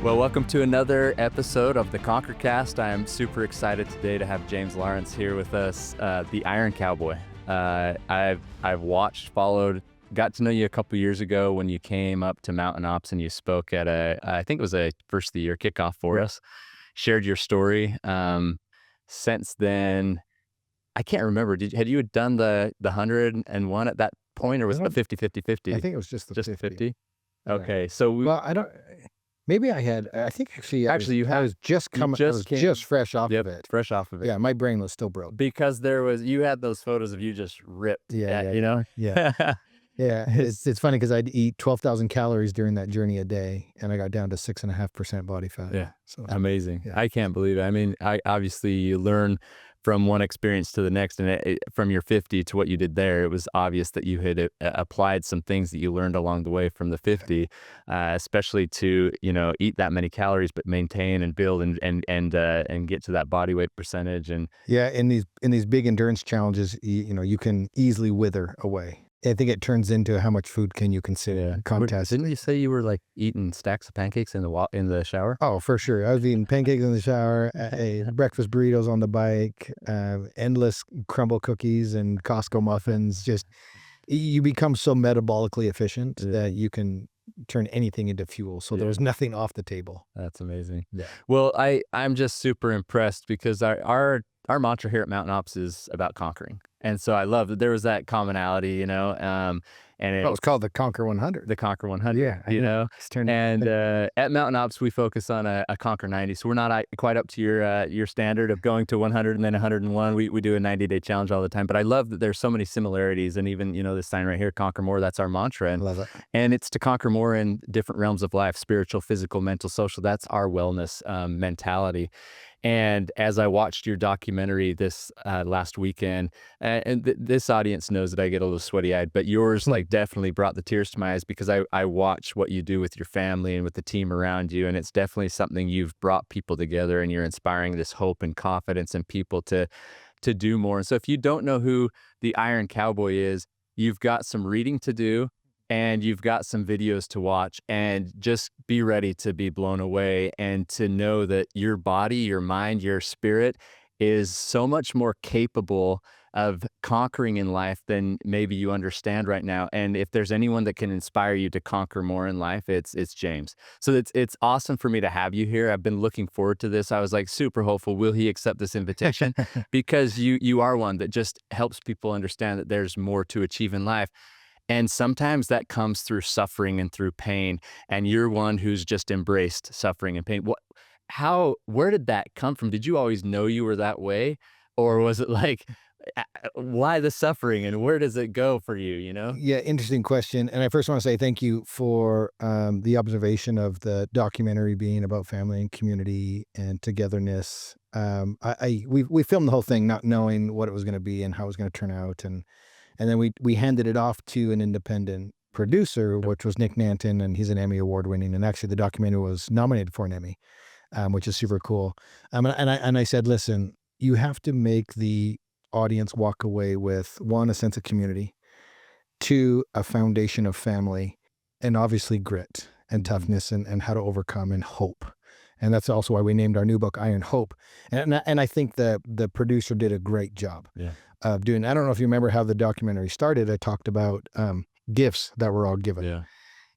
Well, welcome to another episode of the ConquerCast. I am super excited today to have James Lawrence here with us, the Iron Cowboy. I've watched, followed, got to know you a couple years ago when you came up to Mountain Ops and you spoke at I think it was a first of the year kickoff for us. Shared your story. Since then, I can't remember. Had you done the 101 at that point, or was it the 50-50-50? I think it was just the 50? Yeah. Okay, so Well, I don't. Maybe I had. I think actually. I was just coming. I was just fresh off of it. Fresh off of it. Yeah, my brain was still broke. Because you had those photos of you just ripped. Yeah. Yeah. Yeah. It's funny because I'd eat 12,000 calories during that journey a day, and I got down to 6.5% body fat. Yeah. So Amazing. Yeah. I can't believe it. I mean, obviously you learn from one experience to the next, and from your 50 to what you did there, it was obvious that you had applied some things that you learned along the way from the 50, especially to, eat that many calories, but maintain and build and get to that body weight percentage. And yeah, in these big endurance challenges, you can easily wither away. I think it turns into how much food can you consume in contest. Didn't you say you were like eating stacks of pancakes in the shower? Oh, for sure. I was eating pancakes in the shower, breakfast burritos on the bike, endless crumble cookies and Costco muffins. Just, you become so metabolically efficient that you can turn anything into fuel. So there was nothing off the table. That's amazing. Yeah. Well, I'm just super impressed because our mantra here at Mountain Ops is about conquering. And so I love that there was that commonality, and it was called the Conquer 100. The Conquer 100, Yeah. And at Mountain Ops, we focus on a Conquer 90. So we're not quite up to your standard of going to 100 and then 101. We do a 90-day challenge all the time. But I love that there's so many similarities. And even, this sign right here, Conquer More, that's our mantra. And, love it. And it's to conquer more in different realms of life, spiritual, physical, mental, social. That's our wellness mentality. And as I watched your documentary this last weekend, and this audience knows that I get a little sweaty-eyed, but yours definitely brought the tears to my eyes because I watch what you do with your family and with the team around you, and it's definitely something you've brought people together, and you're inspiring this hope and confidence in people to do more. And so if you don't know who the Iron Cowboy is, you've got some reading to do. And you've got some videos to watch, and just be ready to be blown away and to know that your body, your mind, your spirit is so much more capable of conquering in life than maybe you understand right now. And if there's anyone that can inspire you to conquer more in life, it's James. So it's awesome for me to have you here. I've been looking forward to this. I was super hopeful. Will he accept this invitation? Because you are one that just helps people understand that there's more to achieve in life. And sometimes that comes through suffering and through pain. And you're one who's just embraced suffering and pain. Where did that come from? Did you always know you were that way? Or was it why the suffering and where does it go for you, Yeah, interesting question. And I first want to say thank you for the observation of the documentary being about family and community and togetherness. We filmed the whole thing not knowing what it was going to be and how it was going to turn out. And then we handed it off to an independent producer, which was Nick Nanton, and he's an Emmy Award winning. And actually, the documentary was nominated for an Emmy, which is super cool. And I said, listen, you have to make the audience walk away with, one, a sense of community, two, a foundation of family, and obviously grit and toughness and how to overcome and hope. And that's also why we named our new book Iron Hope. And I think the producer did a great job. Yeah. Of doing. I don't know if you remember how the documentary started. I talked about gifts that were all given. Yeah.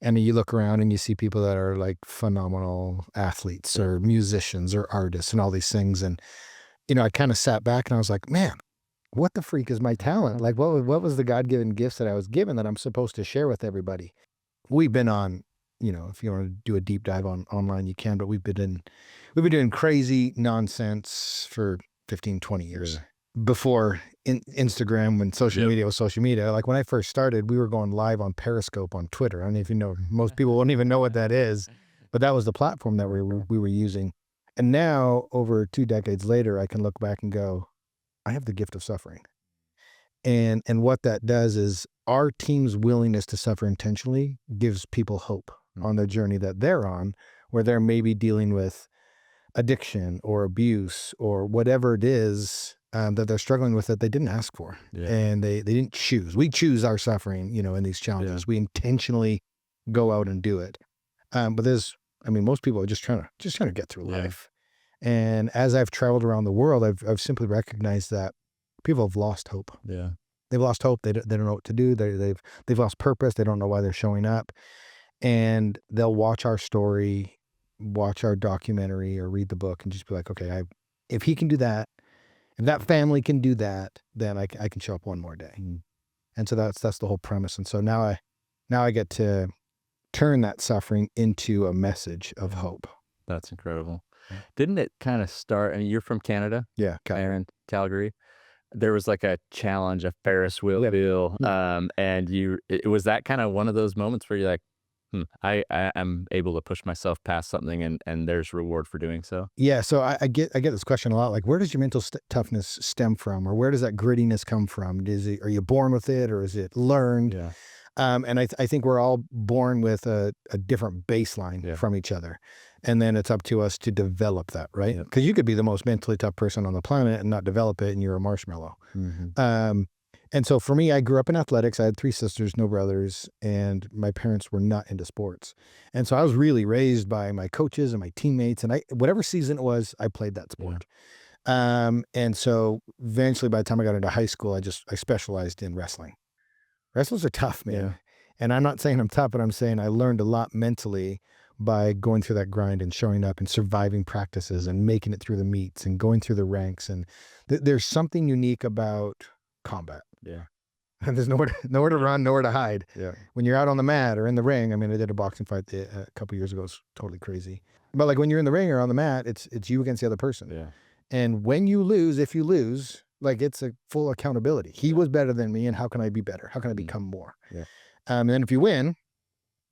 And you look around and you see people that are phenomenal athletes or musicians or artists and all these things. And, I kind of sat back and I was like, man, what the freak is my talent? What was the God-given gifts that I was given that I'm supposed to share with everybody? We've been on, if you want to do a deep dive online, you can, but we've been doing crazy nonsense for 15, 20 years. Yeah. Before Instagram, when social media was social media. When I first started, we were going live on Periscope on Twitter. I don't know if you know, most people won't even know what that is, but that was the platform that we were using. And now, over 2 decades later, I can look back and go, I have the gift of suffering. And what that does is our team's willingness to suffer intentionally gives people hope on the journey that they're on, where they're maybe dealing with addiction or abuse or whatever it is that they're struggling with that they didn't ask for. Yeah. And they didn't choose. We choose our suffering, in these challenges. Yeah. We intentionally go out and do it. But there's I mean, most people are just trying to get through Yeah. life. And as I've traveled around the world, I've simply recognized that people have lost hope. Yeah. They've lost hope. They don't know what to do. They've lost purpose. They don't know why they're showing up. And they'll watch our story, watch our documentary, or read the book, and just be like, okay, if he can do that, if that family can do that, then I can show up one more day. Mm. And so that's the whole premise. And so now I get to turn that suffering into a message of hope. That's incredible. Yeah. Didn't it kind of start? I mean, you're from Canada, Yeah. Aaron, Calgary. There was like a challenge, a Ferris wheel Yeah. deal, and it was that kind of one of those moments where you're like, I am able to push myself past something, and there's reward for doing so. Yeah. So I get this question a lot. Like, where does your mental toughness stem from, or where does that grittiness come from? Are you born with it, or is it learned? Yeah. And I think we're all born with a different baseline Yeah. from each other. And then it's up to us to develop that, right? Yep. Because you could be the most mentally tough person on the planet and not develop it, and you're a marshmallow. And so for me, I grew up in athletics. I had 3 sisters, no brothers, and my parents were not into sports. And so I was really raised by my coaches and my teammates, and whatever season it was, I played that sport. And so eventually by the time I got into high school, I specialized in wrestling. Wrestlers are tough, man. Yeah. And I'm not saying I'm tough, but I'm saying I learned a lot mentally by going through that grind and showing up and surviving practices and making it through the meets and going through the ranks. And there's something unique about combat. Yeah. And there's nowhere to run, nowhere to hide. Yeah. When you're out on the mat or in the ring, I mean, I did a boxing fight a couple years ago. It's totally crazy. But like when you're in the ring or on the mat, it's you against the other person. Yeah. And when you lose, if you lose, like it's a full accountability. He was better than me, and how can I be better? How can I become more? Yeah. And then if you win,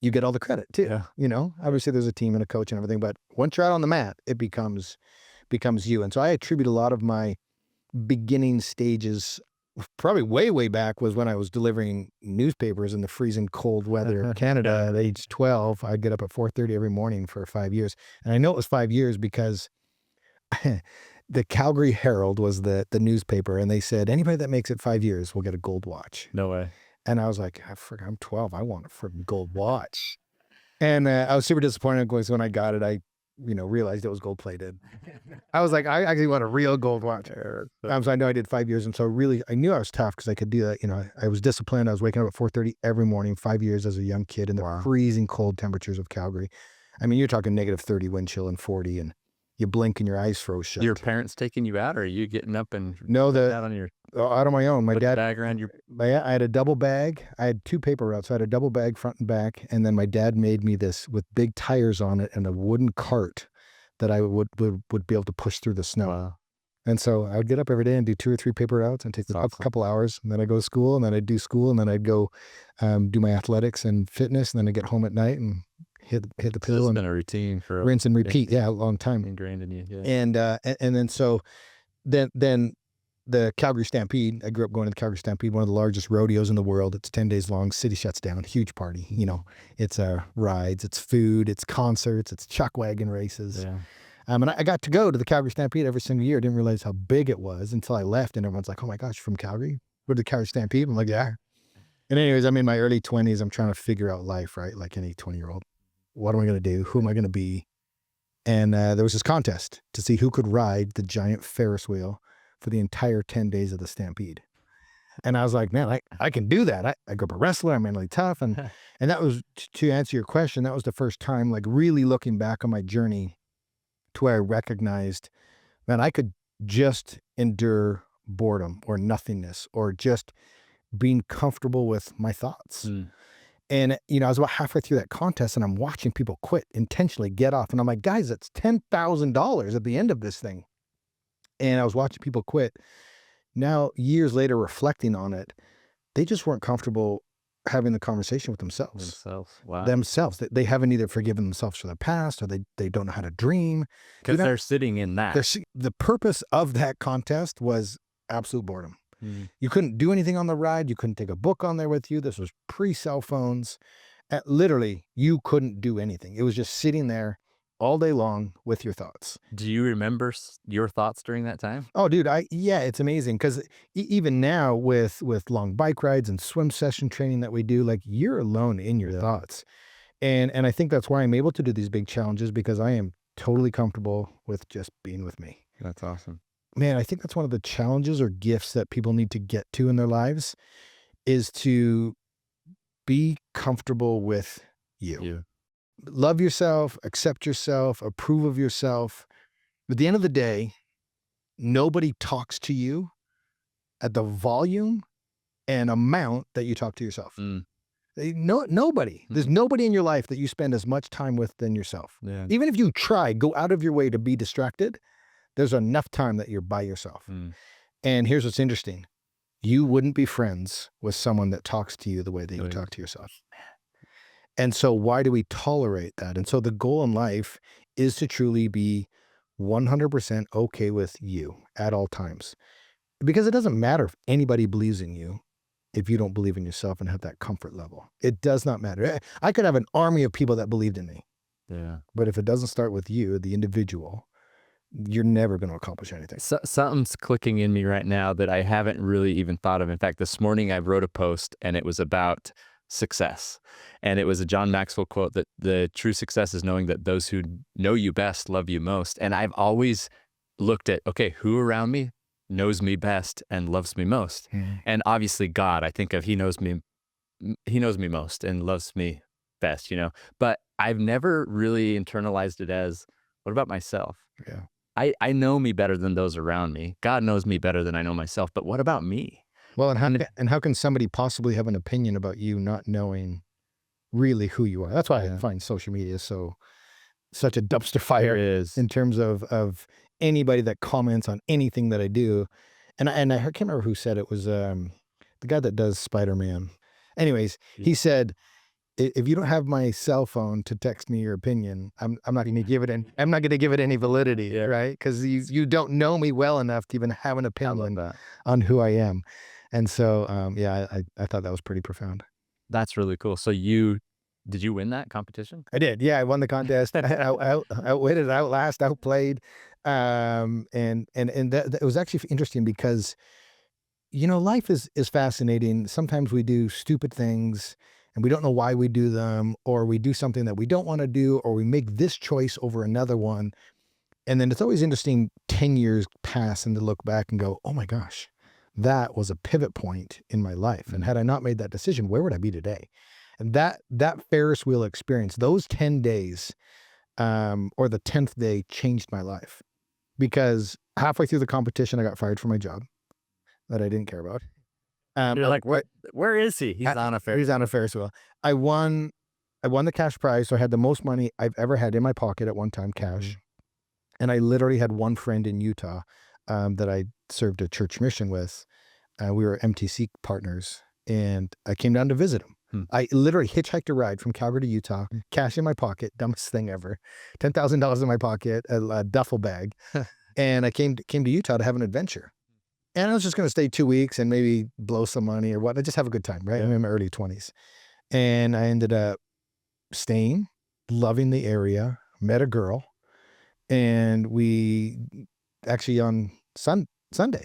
you get all the credit too. Yeah. You know, obviously there's a team and a coach and everything, but once you're out on the mat, it becomes you. And so I attribute a lot of my beginning stages, probably way back, was when I was delivering newspapers in the freezing cold weather of Canada at age 12. I'd get up at 4:30 every morning for 5 years. And I know it was 5 years because the Calgary Herald was the newspaper, and they said, anybody that makes it 5 years will get a gold watch. No way. And I was like, I'm 12. I want a freaking gold watch. And I was super disappointed because when I got it, I realized it was gold plated. I was like, I actually want a real gold watch. So I know I did 5 years. And so really, I knew I was tough because I could do that. I was disciplined. I was waking up at 4:30 every morning, 5 years as a young kid in the freezing cold temperatures of Calgary. I mean, you're talking -30 wind chill and 40, and you blink and your eyes froze shut. Your parents taking you out, or are you getting up and No, out on your out on my own. My dad bag around your? I had a double bag. I had 2 paper routes. So I had a double bag front and back, and then my dad made me this with big tires on it and a wooden cart that I would be able to push through the snow. Wow. And so I would get up every day and do 2 or 3 paper routes and take a couple hours, and then I go to school, and then I'd do school, and then I'd go do my athletics and fitness, and then I'd get home at night and hit the pill It's and been a routine for rinse and repeat. Yeah, a long time. ingrained in you. Yeah. And then so then the Calgary Stampede, I grew up going to the Calgary Stampede, one of the largest rodeos in the world. It's 10 days long. City shuts down. Huge party. It's rides, it's food, it's concerts, it's chuck wagon races. Yeah. And I got to go to the Calgary Stampede every single year. I didn't realize how big it was until I left, and everyone's like, oh my gosh, you're from Calgary? Go to the Calgary Stampede? I'm like, yeah. And anyways, I'm in my early 20s. I'm trying to figure out life, right? Like any 20-year-old. What am I going to do? Who am I going to be? And there was this contest to see who could ride the giant Ferris wheel for the entire 10 days of the Stampede. And I was like, man, I can do that. I grew up a wrestler. I'm mentally tough. And that was, to answer your question, that was the first time, like really looking back on my journey to where I recognized, man, I could just endure boredom or nothingness or just being comfortable with my thoughts. And, I was about halfway through that contest, and I'm watching people quit, intentionally get off. And I'm like, guys, that's $10,000 at the end of this thing. And I was watching people quit. Now, years later, reflecting on it, they just weren't comfortable having the conversation with themselves. Wow. Themselves. They haven't either forgiven themselves for the past, or they don't know how to dream. Because they're sitting in that. The purpose of that contest was absolute boredom. You couldn't do anything on the ride. You couldn't take a book on there with you. This was pre-cell phones. Literally, you couldn't do anything. It was just sitting there all day long with your thoughts. Do you remember your thoughts during that time? Oh, dude, it's amazing because even now with long bike rides and swim session training that we do, like you're alone in your thoughts. And I think that's why I'm able to do these big challenges, because I am totally comfortable with just being with me. That's awesome. Man, I think that's one of the challenges or gifts that people need to get to in their lives, is to be comfortable with you. You. Love yourself, accept yourself, approve of yourself. At the end of the day, nobody talks to you at the volume and amount that you talk to yourself. Mm. Nobody. There's nobody in your life that you spend as much time with than yourself. Yeah. Even if you try, go out of your way to be distracted, there's enough time that you're by yourself. Mm. And here's what's interesting. You wouldn't be friends with someone that talks to you the way that you talk to yourself. And so why do we tolerate that? And so the goal in life is to truly be 100% okay with you at all times. Because it doesn't matter if anybody believes in you if you don't believe in yourself and have that comfort level. It does not matter. I could have an army of people that believed in me. Yeah. But if it doesn't start with you, the individual, you're never going to accomplish anything. Something's clicking in me right now that I haven't really even thought of. In fact, this morning I wrote a post and it was about success. And it was a John Maxwell quote that the true success is knowing that those who know you best love you most. And I've always looked at, okay, who around me knows me best and loves me most? And obviously God, I think of, he knows me most and loves me best, but I've never really internalized it as, what about myself? Yeah. I know me better than those around me. God knows me better than I know myself, but what about me? Well, and how can somebody possibly have an opinion about you not knowing really who you are? That's why I find social media such a dumpster fire in terms of anybody that comments on anything that I do. And I can't remember who said it. Was the guy that does Spider-Man. Anyways, he said, if you don't have my cell phone to text me your opinion, I'm not going to give it any validity, right? Because you don't know me well enough to even have an opinion on who I am. And so, I thought that was pretty profound. That's really cool. So did you win that competition? I did. Yeah, I won the contest. I outwitted, outplayed. And that it was actually interesting because, life is fascinating. Sometimes we do stupid things and we don't know why we do them, or we do something that we don't want to do, or we make this choice over another one. And then it's always interesting 10 years pass and to look back and go, oh my gosh, that was a pivot point in my life. And had I not made that decision, where would I be today? And that Ferris wheel experience, those 10 days, or the 10th day, changed my life. Because halfway through the competition, I got fired from my job that I didn't care about. You're like, where is he? He's on a Ferris wheel. I won the cash prize, so I had the most money I've ever had in my pocket at one time, cash. And I literally had one friend in Utah that I served a church mission with. We were MTC partners, and I came down to visit him. I literally hitchhiked a ride from Calgary to Utah, cash in my pocket, dumbest thing ever, $10,000 in my pocket, a duffel bag, and I came to Utah to have an adventure. And I was just going to stay 2 weeks and maybe blow some money or whatnot, just have a good time, right? I'm in my early 20s. And I ended up staying, loving the area, met a girl, and we actually on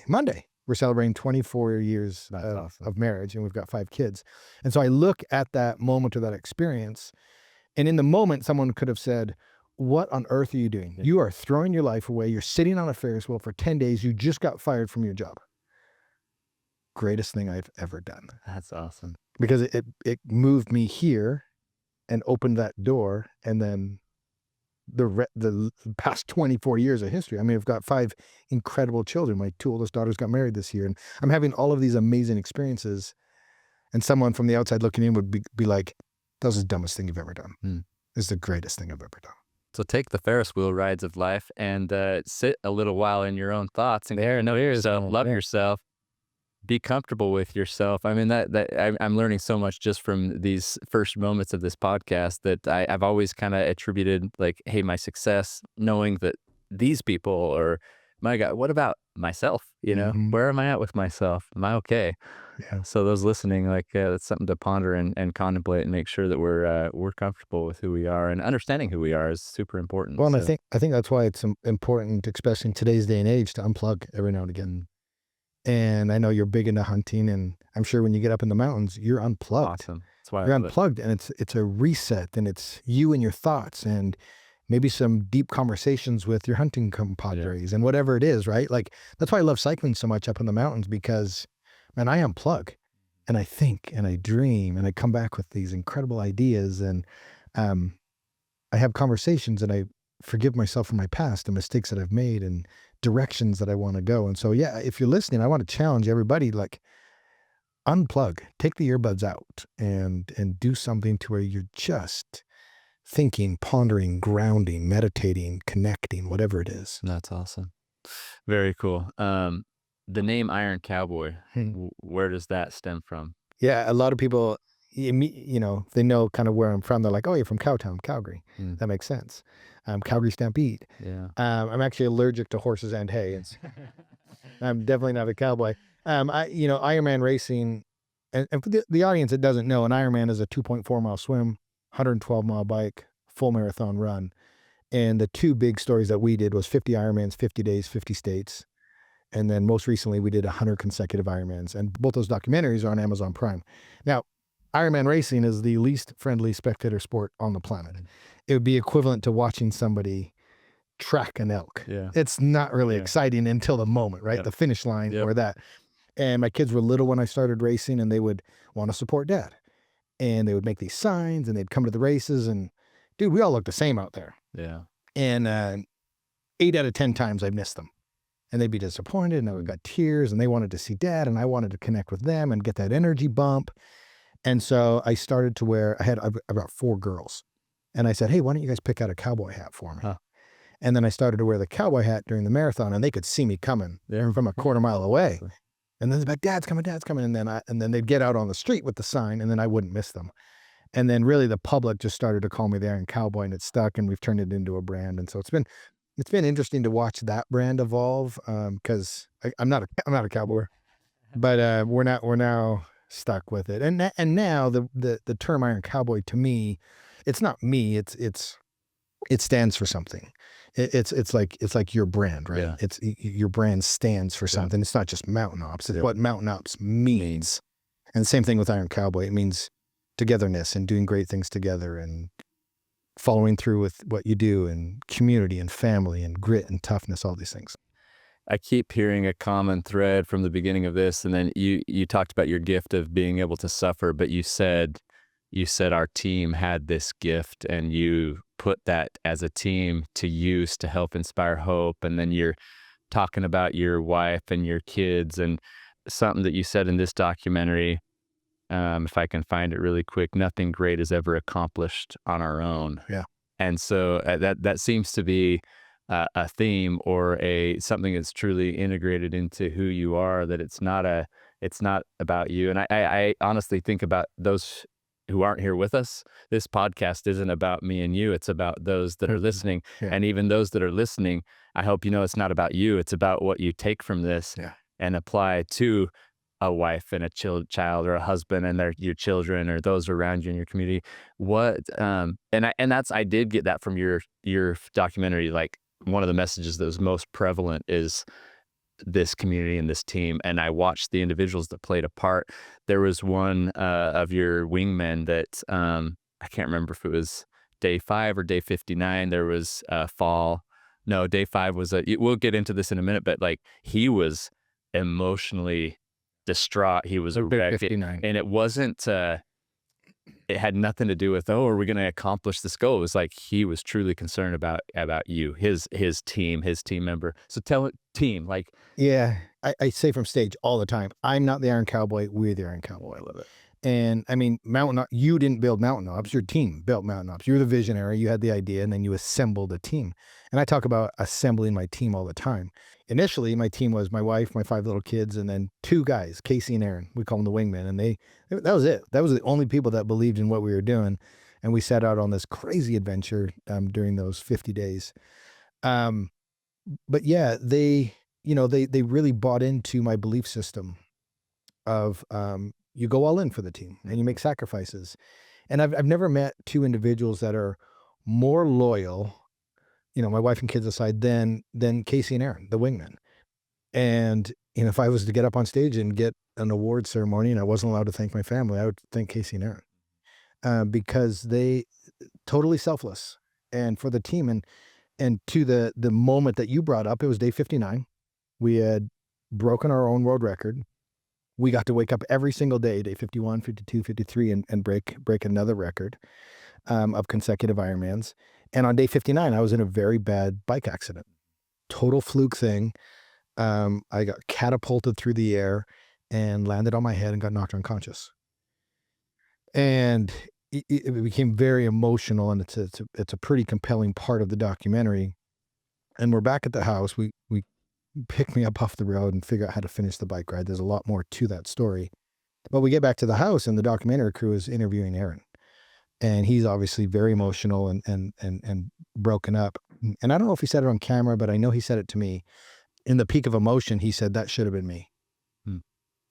Monday, we're celebrating 24 years of marriage, and we've got 5 kids. And so I look at that moment or that experience, and in the moment, someone could have said, what on earth are you doing? You are throwing your life away. You're sitting on a Ferris wheel for 10 days. You just got fired from your job. Greatest thing I've ever done. That's awesome. Because it moved me here and opened that door, and then the past 24 years of history. I mean, I've got 5 incredible children. My 2 oldest daughters got married this year, and I'm having all of these amazing experiences. And someone from the outside looking in would be like, that was the dumbest thing you've ever done. It's the greatest thing I've ever done. So take the Ferris wheel rides of life and sit a little while in your own thoughts and love yourself. Be comfortable with yourself. I mean, I'm learning so much just from these first moments of this podcast that I've always kind of attributed, like, hey, my success, knowing that these people, or my God, what about myself? Where am I at with myself? Am I okay? Yeah. So those listening, like, that's something to ponder and contemplate and make sure that we're comfortable with who we are, and understanding who we are is super important. Well, and I think that's why it's important, especially in today's day and age, to unplug every now and again. And I know you're big into hunting, and I'm sure when you get up in the mountains, you're unplugged. Awesome. why I You're love it. unplugged, and it's a reset, and it's you and your thoughts, and maybe some deep conversations with your hunting Yeah. compadres, and whatever it is, right? Like, that's why I love cycling so much up in the mountains because, man, I unplug, and I think, and I dream, and I come back with these incredible ideas, and um, I have conversations, and I forgive myself for my past and mistakes that I've made and directions that I want to go. And so, yeah, if you're listening, I want to challenge everybody, like, unplug, take the earbuds out, and do something to where you're just thinking, pondering, grounding, meditating, connecting, whatever it is. That's awesome. Very cool. The name Iron Cowboy, Hmm. where does that stem from? Yeah, a lot of people, they know kind of where I'm from. They're like, "Oh, you're from Cowtown, Calgary." Mm, That makes sense. Calgary Stampede. yeah. I'm actually allergic to horses and hay. I'm definitely not a cowboy. Ironman racing, and for the audience that doesn't know, an Ironman is a 2.4 mile swim, 112 mile bike, full marathon run. And the two big stories that we did was 50 Ironmans, 50 days, 50 states. And then most recently, we did 100 consecutive Ironmans. And both those documentaries are on Amazon Prime. Now, Ironman racing is the least friendly spectator sport on the planet. It would be equivalent to watching somebody track an elk. Yeah. It's not really Yeah. exciting until the moment, right? Yep. The finish line Yep. or that. And my kids were little when I started racing, and they would want to support dad. And they would make these signs, and they'd come to the races. And dude, we all looked the same out there. Yeah. And 8 out of 10 times I missed them. And they'd be disappointed, and I would got tears, and they wanted to see dad, and I wanted to connect with them and get that energy bump. And so I started to wear, I've got 4 girls. And I said, hey, why don't you guys pick out a cowboy hat for me? Huh. And then I started to wear the cowboy hat during the marathon, and they could see me coming Yeah. from a quarter mile away. Exactly. And then they'd be like, Dad's coming, Dad's coming. And then they'd get out on the street with the sign, and then I wouldn't miss them. And then really the public just started to call me the Iron Cowboy, and it stuck, and we've turned it into a brand. And so it's been interesting to watch that brand evolve, because I'm not a cowboy, but we're now stuck with it. And now the term Iron Cowboy, to me, it's not me. It stands for something. It's like your brand, right? Yeah. Your brand stands for something. It's not just mountain ops. It's Yep. what mountain ops means. And the same thing with Iron Cowboy. It means togetherness and doing great things together and following through with what you do, and community and family and grit and toughness, all these things. I keep hearing a common thread from the beginning of this, and then you talked about your gift of being able to suffer, but you said our team had this gift, and you put that as a team to use to help inspire hope. And then you're talking about your wife and your kids, and something that you said in this documentary. If I can find it really quick, nothing great is ever accomplished on our own. Yeah. And so that seems to be a theme, or something that's truly integrated into who you are. That it's not about you. And I honestly think about those who aren't here with us. This podcast isn't about me and you. It's about those that are listening. Yeah. And even those that are listening, I hope you know it's not about you. It's about what you take from this Yeah. and apply to a wife and a child, or a husband and your children, or those around you in your community. I did get that from your documentary. Like, one of the messages that was most prevalent is this community and this team. And I watched the individuals that played a part. There was one of your wingmen that I can't remember if it was day 5 or day 59. There was a fall. No, day 5 was we'll get into this in a minute, but like, he was emotionally distraught. He was Day wrecked. 59. And it wasn't, it had nothing to do with, oh, are we going to accomplish this goal? It was like, he was truly concerned about you, his team, his team member. So tell it, team, like, Yeah. I say from stage all the time, I'm not the Iron Cowboy. We're the Iron Cowboy. I love it. And I mean, you didn't build Mountain Ops. Your team built Mountain Ops. You were the visionary. You had the idea, and then you assembled a team. And I talk about assembling my team all the time. Initially, my team was my wife, my 5 little kids, and then 2 guys, Casey and Aaron. We call them the wingmen. And that was it. That was the only people that believed in what we were doing. And we set out on this crazy adventure during those 50 days. But yeah, they really bought into my belief system of you go all in for the team and you make sacrifices. And I've never met 2 individuals that are more loyal, my wife and kids aside, than Casey and Aaron, the wingmen. And if I was to get up on stage and get an award ceremony and I wasn't allowed to thank my family, I would thank Casey and Aaron. because they totally selfless and for the team. And to the moment that you brought up, it was day 59. We had broken our own world record. We got to wake up every single day, day 51, 52, 53, and break another record of consecutive Ironmans. And on day 59, I was in a very bad bike accident. Total fluke thing. I got catapulted through the air and landed on my head and got knocked unconscious. And it became very emotional, and it's a pretty compelling part of the documentary. And we're back at the house. We pick me up off the road and figure out how to finish the bike ride. There's a lot more to that story. But we get back to the house, and the documentary crew is interviewing Aaron. And he's obviously very emotional and broken up. And I don't know if he said it on camera, but I know he said it to me. In the peak of emotion, he said, "That should have been me." Hmm.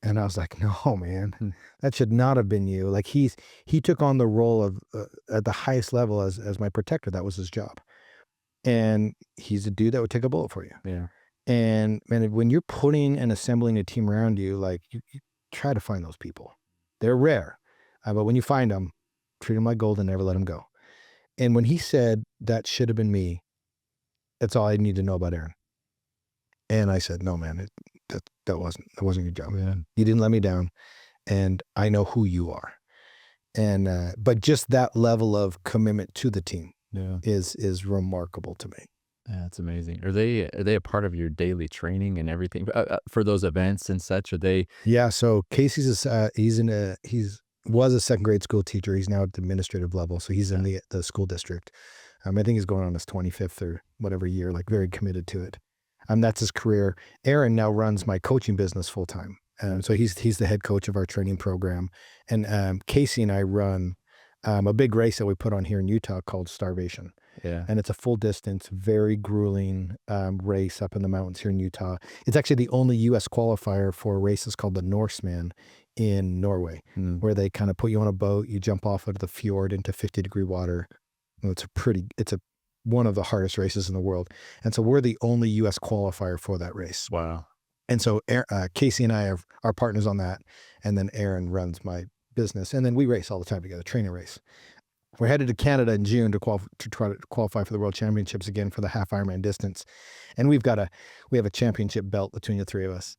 And I was like, "No, man, that should not have been you." Like he took on the role of at the highest level as my protector. That was his job. And he's a dude that would take a bullet for you. Yeah. And man, when you're putting and assembling a team around you, like you try to find those people. They're rare, but when you find them, treat them like gold and never let them go. And when he said, "That should have been me," that's all I need to know about Aaron. And I said, "No, man, that wasn't your job. Yeah. You didn't let me down, and I know who you are." And but just that level of commitment to the team is remarkable to me. Yeah, that's amazing. Are they a part of your daily training and everything for those events and such? Are they? Yeah. So Casey's was a second grade school teacher. He's now at the administrative level, so he's in the school district. I think he's going on his 25th or whatever year. Like very committed to it. That's his career. Aaron now runs my coaching business full time. So he's the head coach of our training program. And Casey and I run a big race that we put on here in Utah called Starvation. Yeah. And it's a full distance, very grueling race up in the mountains here in Utah. It's actually the only U.S. qualifier for a race that's called the Norseman in Norway, where they kind of put you on a boat, you jump off of the fjord into 50-degree water. It's one of the hardest races in the world. And so we're the only U.S. qualifier for that race. Wow. And so Casey and I are partners on that. And then Aaron runs my business. And then we race all the time together, training race. We're headed to Canada in June to try to qualify for the World Championships again for the half Ironman distance. And we have a championship belt between the three of us.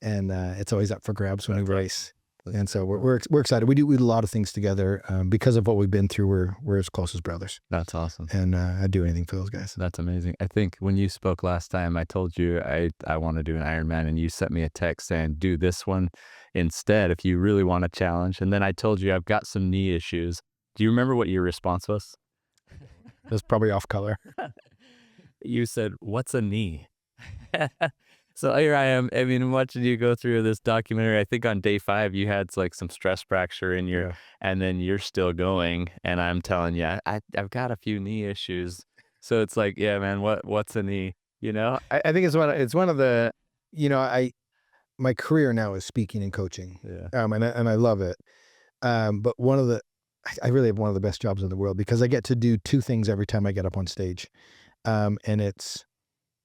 And it's always up for grabs when we race. And so we're excited. We do a lot of things together because of what we've been through. We're as close as brothers. That's awesome. And I'd do anything for those guys. That's amazing. I think when you spoke last time, I told you I want to do an Ironman, and you sent me a text saying, "Do this one instead if you really want a challenge." And then I told you I've got some knee issues. Do you remember what your response was? It was probably off color. You said, "What's a knee?" So here I am. I mean, watching you go through this documentary. I think on day 5 you had like some stress fracture in your, and then you're still going. And I'm telling you, I've got a few knee issues. So it's like, yeah, man, what's a knee? You know? I think it's one of the, my career now is speaking and coaching. Yeah. And I love it. But I really have one of the best jobs in the world because I get to do 2 things every time I get up on stage. And it's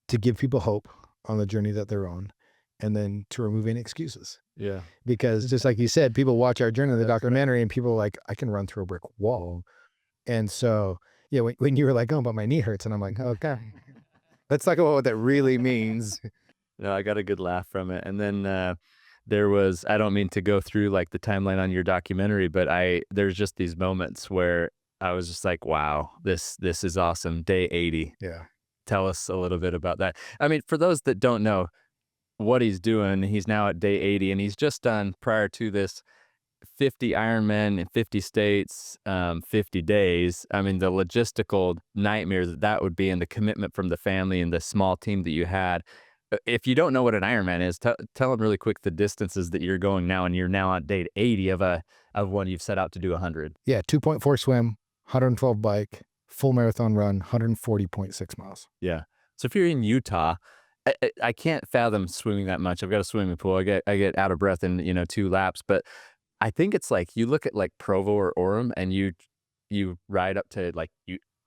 to give people hope on the journey that they're on, and then to remove any excuses. Yeah. Because just like you said, people watch our journey in the documentary and people are like, "I can run through a brick wall." And so, yeah, when you were like, "Oh, but my knee hurts," and I'm like, "Okay." Let's talk about what that really means. No, I got a good laugh from it. And then there was, I don't mean to go through like the timeline on your documentary, but there's just these moments where I was just like, wow, this is awesome. Day 80. Yeah. Tell us a little bit about that. I mean, for those that don't know what he's doing, he's now at day 80, and he's just done, prior to this, 50 Ironman in 50 states, 50 days. I mean, the logistical nightmare that would be, and the commitment from the family and the small team that you had. If you don't know what an Ironman is, tell them really quick the distances that you're going now, and you're now on day 80 of one you've set out to do 100. Yeah, 2.4 swim, 112 bike, full marathon run, 140.6 miles. Yeah. So if you're in Utah, I can't fathom swimming that much. I've got a swimming pool. I get out of breath in 2 laps. But I think it's like you look at like Provo or Orem, and you ride up to like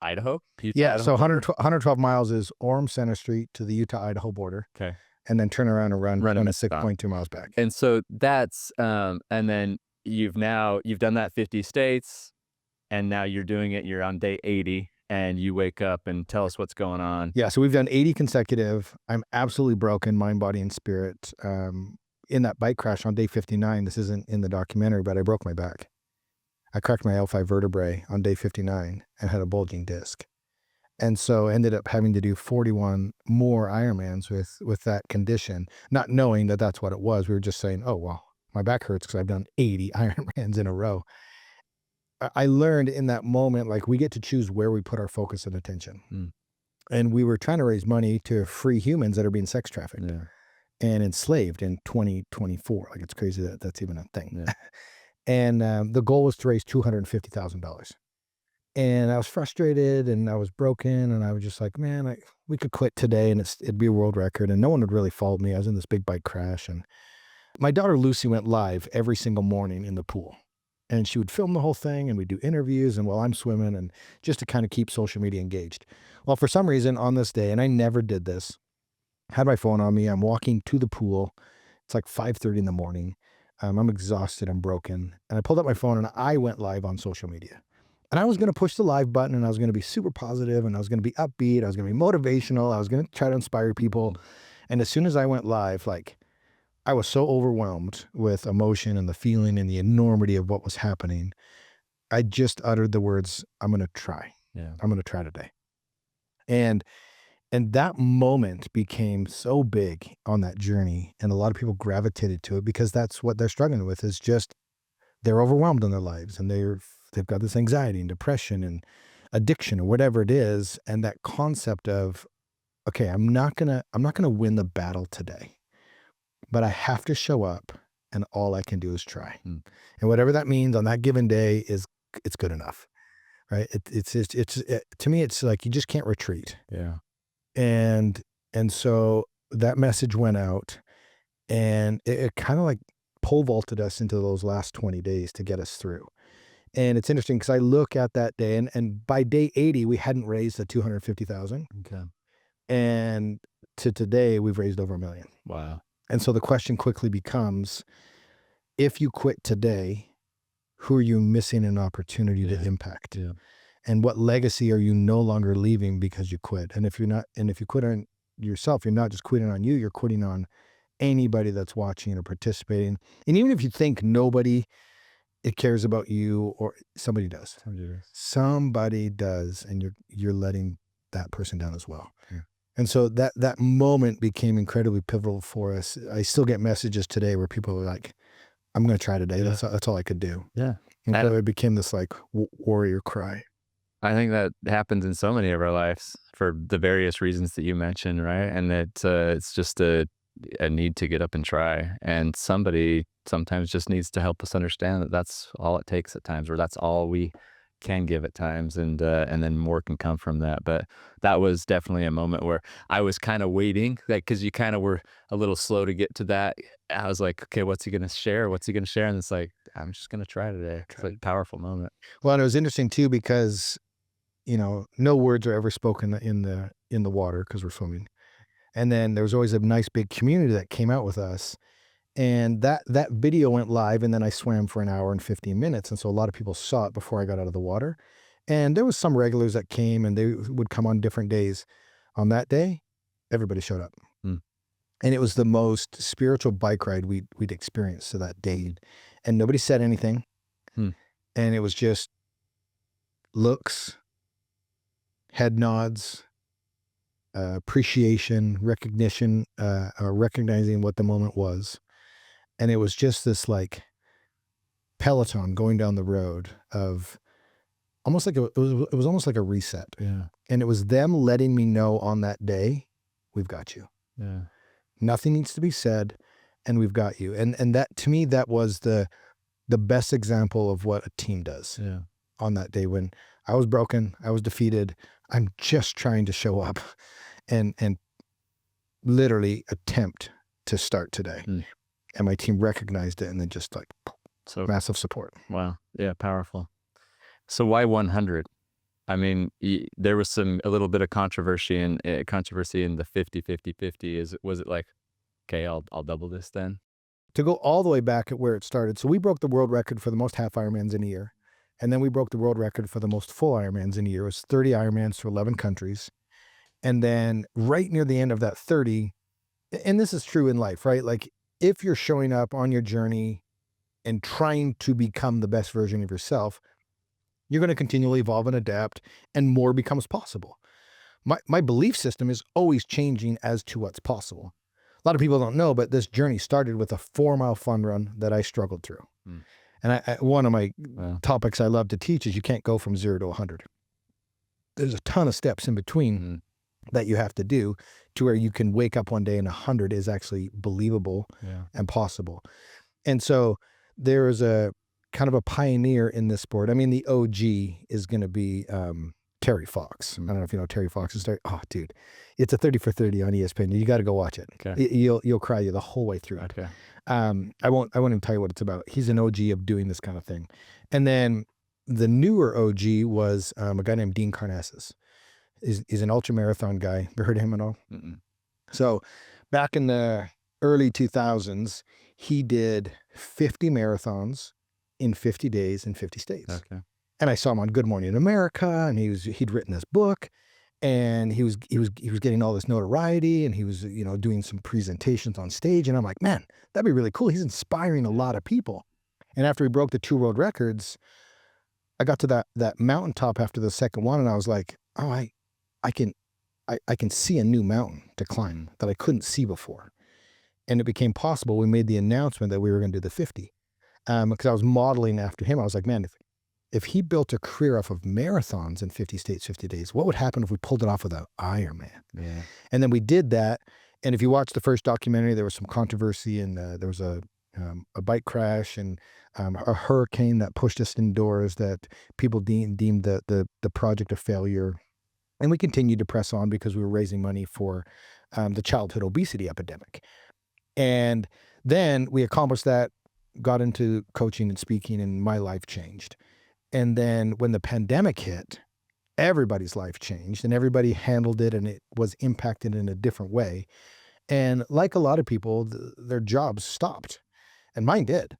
Idaho. Yeah. So 112 miles is Orem Center Street to the Utah-Idaho border. Okay. And then turn around and run 6.2 miles back. And so that's and then you've done that 50 states. and now you're doing it, you're on day 80, and you wake up and tell us what's going on. Yeah, so we've done 80 consecutive. I'm absolutely broken, mind, body, and spirit. In that bike crash on day 59, this isn't in the documentary, but I broke my back. I cracked my L5 vertebrae on day 59 and had a bulging disc. And so ended up having to do 41 more Ironmans with that condition, not knowing that that's what it was. We were just saying, oh, well, my back hurts because I've done 80 Ironmans in a row. I learned in that moment, like we get to choose where we put our focus and attention. Mm. And we were trying to raise money to free humans that are being sex trafficked Yeah. and enslaved in 2024. Like it's crazy that that's even a thing. Yeah. And the goal was to raise $250,000. And I was frustrated and I was broken and I was just like, man, we could quit today and it'd be a world record. And no one would really follow me. I was in this big bike crash. And my daughter Lucy went live every single morning in the pool. And she would film the whole thing and we'd do interviews and while I'm swimming and just to kind of keep social media engaged. Well, for some reason on this day, and I never did this, had my phone on me. I'm walking to the pool. It's like 5:30 in the morning. I'm exhausted. I'm broken. And I pulled up my phone and I went live on social media. And I was going to push the live button and I was going to be super positive and I was going to be upbeat. I was going to be motivational. I was going to try to inspire people. And as soon as I went live, like I was so overwhelmed with emotion and the feeling and the enormity of what was happening. I just uttered the words, I'm going to try. Yeah. I'm going to try today. And that moment became so big on that journey. And a lot of people gravitated to it because that's what they're struggling with is just they're overwhelmed in their lives and they've got this anxiety and depression and addiction or whatever it is. And that concept of, okay, I'm not gonna win the battle today, but I have to show up and all I can do is try. Mm. And whatever that means on that given day it's good enough. Right. To me, it's like, you just can't retreat. Yeah. And so that message went out and it kind of like pole vaulted us into those last 20 days to get us through. And it's interesting because I look at that day and by day 80, we hadn't raised the 250,000. Okay. And to today, we've raised over $1 million. Wow. And so the question quickly becomes, if you quit today, who are you missing an opportunity to impact? Yeah. And what legacy are you no longer leaving because you quit? And if you quit on yourself, you're not just quitting on you, you're quitting on anybody that's watching or participating. And even if you think nobody it cares about you, or somebody does. Somebody does, and you're letting that person down as well. Yeah. And so that moment became incredibly pivotal for us. I still get messages today where people are like, I'm going to try today. Yeah. That's all I could do. Yeah. And so it became this like warrior cry. I think that happens in so many of our lives for the various reasons that you mentioned, right? And that it's just a need to get up and try. And somebody sometimes just needs to help us understand that that's all it takes at times, or that's all we can give at times, and then more can come from that. But that was definitely a moment where I was kind of waiting, like, because you kind of were a little slow to get to that. I was like, okay, what's he gonna share? What's he gonna share? And it's like, I'm just gonna try today. It's like a powerful moment. Well, and it was interesting too because no words are ever spoken in the water because we're swimming, and then there was always a nice big community that came out with us. And that video went live, and then I swam for an hour and 15 minutes. And so a lot of people saw it before I got out of the water. And there was some regulars that came, and they would come on different days. On that day, everybody showed up. Mm. And it was the most spiritual bike ride we'd experienced to that date. And nobody said anything. Mm. And it was just looks, head nods, appreciation, recognition, recognizing what the moment was. And it was just this like peloton going down the road of almost like it was almost like a reset. Yeah. And it was them letting me know on that day, we've got you. Yeah. Nothing needs to be said, and we've got you. And that, to me, that was the best example of what a team does. Yeah. On that day when I was broken, I was defeated. I'm just trying to show up and literally attempt to start today. Mm. And my team recognized it, and then just like massive support. Wow. Yeah. Powerful. So why 100? I mean, there was a little bit of controversy in the 50-50-50. Was it like, okay, I'll double this then? To go all the way back at where it started. So we broke the world record for the most half Ironmans in a year. And then we broke the world record for the most full Ironmans in a year. It was 30 Ironmans to 11 countries. And then right near the end of that 30, and this is true in life, right? Like if you're showing up on your journey and trying to become the best version of yourself, you're going to continually evolve and adapt, and more becomes possible. My belief system is always changing as to what's possible. A lot of people don't know, but this journey started with a 4-mile fun run that I struggled through. Mm. And one of my topics I love to teach is you can't go from 0 to 100. There's a ton of steps in between that you have to do to where you can wake up one day and 100 is actually believable and possible. And so there is a kind of a pioneer in this sport. I mean, the OG is going to be Terry Fox. I don't know if you know Terry Fox's story. Oh, dude, it's a 30 for 30 on ESPN. You got to go watch it. Okay. You'll cry the whole way through. Okay. I won't even tell you what it's about. He's an OG of doing this kind of thing. And then the newer OG was a guy named Dean Karnazes. He's an ultra marathon guy. Ever heard of him at all? Mm-mm. So back in the early 2000s, he did 50 marathons in 50 days in 50 states. Okay. And I saw him on Good Morning America, and he'd written this book, and he was getting all this notoriety, and he was, doing some presentations on stage, and I'm like, man, that'd be really cool. He's inspiring a lot of people. And after he broke the 2 world records, I got to that mountaintop after the second one, and I was like, oh, I can see a new mountain to climb that I couldn't see before. And it became possible. We made the announcement that we were going to do the 50. Because I was modeling after him. I was like, man, if he built a career off of marathons in 50 states, 50 days, what would happen if we pulled it off with an Ironman? Yeah. And then we did that. And if you watch the first documentary, there was some controversy, and there was a bike crash and a hurricane that pushed us indoors that people deemed the project a failure. And we continued to press on because we were raising money for the childhood obesity epidemic. And then we accomplished that, got into coaching and speaking, and my life changed. And then when the pandemic hit, everybody's life changed, and everybody handled it, and it was impacted in a different way. And like a lot of people, their jobs stopped, and mine did.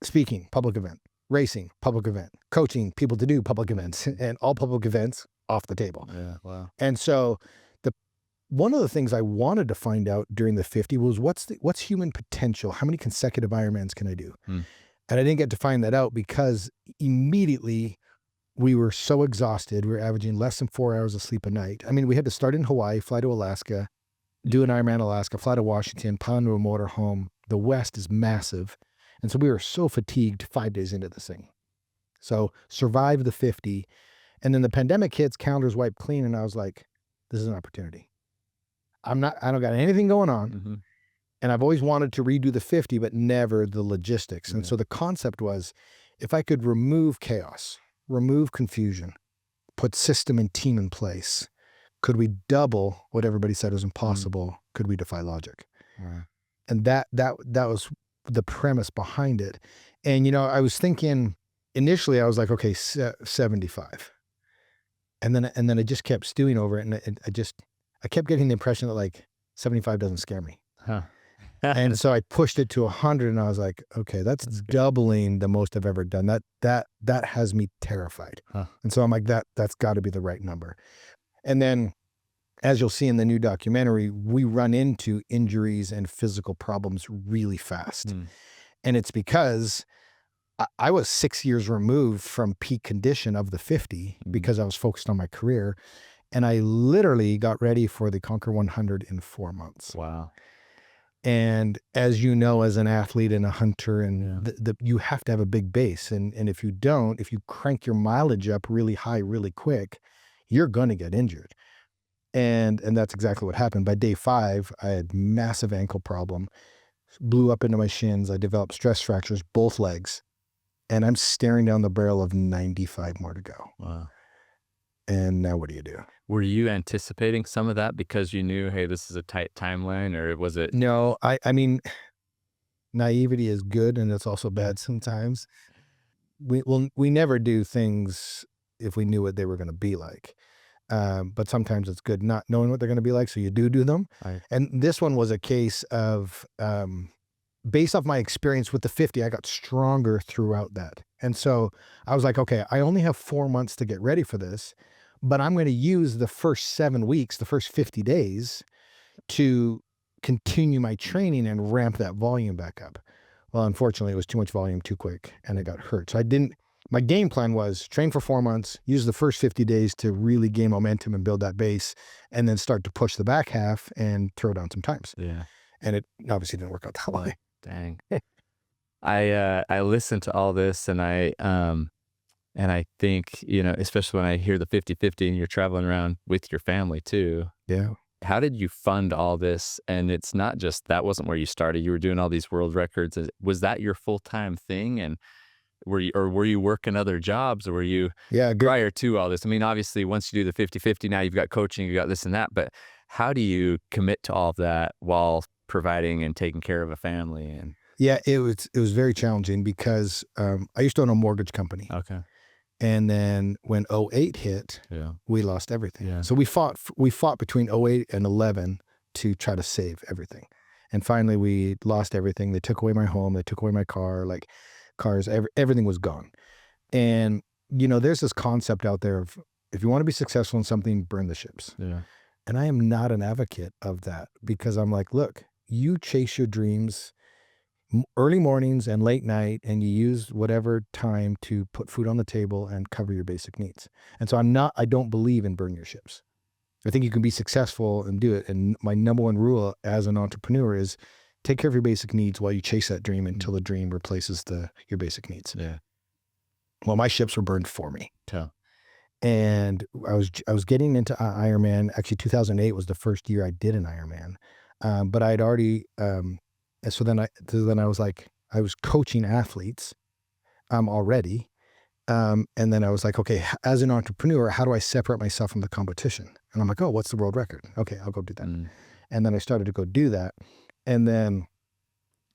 Speaking, public event; racing, public event; coaching people to do public events, and all public events off the table. Yeah, wow. And so one of the things I wanted to find out during the 50 was what's human potential? How many consecutive Ironmans can I do? And I didn't get to find that out because immediately we were so exhausted. We were averaging less than 4 hours of sleep a night. I mean, we had to start in Hawaii, fly to Alaska, do an Ironman Alaska, fly to Washington, pile into a motorhome. The West is massive. And so we were so fatigued 5 days into this thing. So survived the 50. And then the pandemic hits, calendars wiped clean. And I was like, this is an opportunity. I don't got anything going on. Mm-hmm. And I've always wanted to redo the 50, but never the logistics. Yeah. And so the concept was, if I could remove chaos, remove confusion, put system and team in place, could we double what everybody said was impossible? Could we defy logic? Right. And that was the premise behind it. And, I was thinking initially, I was like, okay, 75. And then I just kept stewing over it. And I kept getting the impression that like 75 doesn't scare me. Huh. And so I pushed it to 100, and I was like, okay, that's doubling the most I've ever done. That has me terrified. Huh. And so I'm like, that's got to be the right number. And then, as you'll see in the new documentary, we run into injuries and physical problems really fast. And it's because I was 6 years removed from peak condition of the 50 because I was focused on my career. And I literally got ready for the Conquer 100 in 4 months. Wow. And as you know, as an athlete and a hunter, and you have to have a big base. And if you don't, if you crank your mileage up really high, really quick, you're going to get injured. And that's exactly what happened. By day 5, I had massive ankle problem, blew up into my shins. I developed stress fractures, both legs. And I'm staring down the barrel of 95 more to go. Wow. And now what do you do? Were you anticipating some of that because you knew, hey, this is a tight timeline, or was it? No, I mean, naivety is good, and it's also bad sometimes. We never do things if we knew what they were going to be like. But sometimes it's good not knowing what they're going to be like, so you do them. Right. And this one was a case of based off my experience with the 50, I got stronger throughout that. And so I was like, okay, I only have 4 months to get ready for this, but I'm going to use the first 7 weeks, the first 50 days to continue my training and ramp that volume back up. Well, unfortunately, it was too much volume too quick and it got hurt. So I didn't, my game plan was train for 4 months, use the first 50 days to really gain momentum and build that base, and then start to push the back half and throw down some times. Yeah. And it obviously didn't work out that way. Dang. I listen to all this and I think, especially when I hear the 50-50 and you're traveling around with your family too. Yeah. How did you fund all this? And it's not just that wasn't where you started. You were doing all these world records. Was that your full-time thing? And were you working other jobs, or were you Yeah. Good. prior to all this? I mean, obviously once you do the 50-50, now you've got coaching, you got this and that, but how do you commit to all of that while providing and taking care of a family? And Yeah, it was very challenging because I used to own a mortgage company. okay. And then when '08 hit, Yeah. we lost everything. Yeah. So we fought between '08 and 11 to try to save everything. And finally we lost everything. They took away my home, they took away my car, like cars, everything was gone. And there's this concept out there of, if you want to be successful in something, burn the ships. Yeah. And I am not an advocate of that, because I'm like, look, you chase your dreams early mornings and late night, and you use whatever time to put food on the table and cover your basic needs. And so I don't believe in burn your ships. I think you can be successful and do it. And my number one rule as an entrepreneur is take care of your basic needs while you chase that dream until the dream replaces your basic needs. Yeah. Well, my ships were burned for me. Yeah. And I was getting into Ironman. Actually, 2008 was the first year I did an Ironman. But I'd already, so then I was like, I was coaching athletes already. And then I was like, okay, as an entrepreneur, how do I separate myself from the competition? And I'm like, oh, what's the world record? Okay, I'll go do that. And then I started to go do that. And then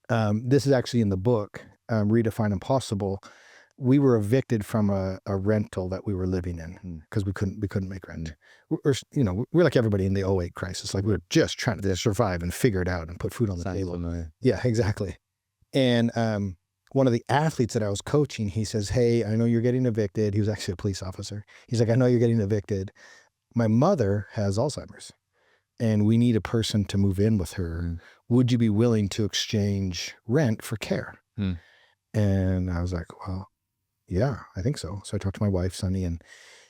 this is actually in the book, Redefine Impossible. We were evicted from a rental that we were living in because we couldn't make rent. We're like everybody in the '08 crisis. Like, we were just trying to survive and figure it out and put food on the table. Familiar. Yeah, exactly. And one of the athletes that I was coaching, he says, hey, I know you're getting evicted. He was actually a police officer. He's like, I know you're getting evicted. My mother has Alzheimer's and we need a person to move in with her. Would you be willing to exchange rent for care? And I was like, well, yeah, I think so. So I talked to my wife, Sunny, and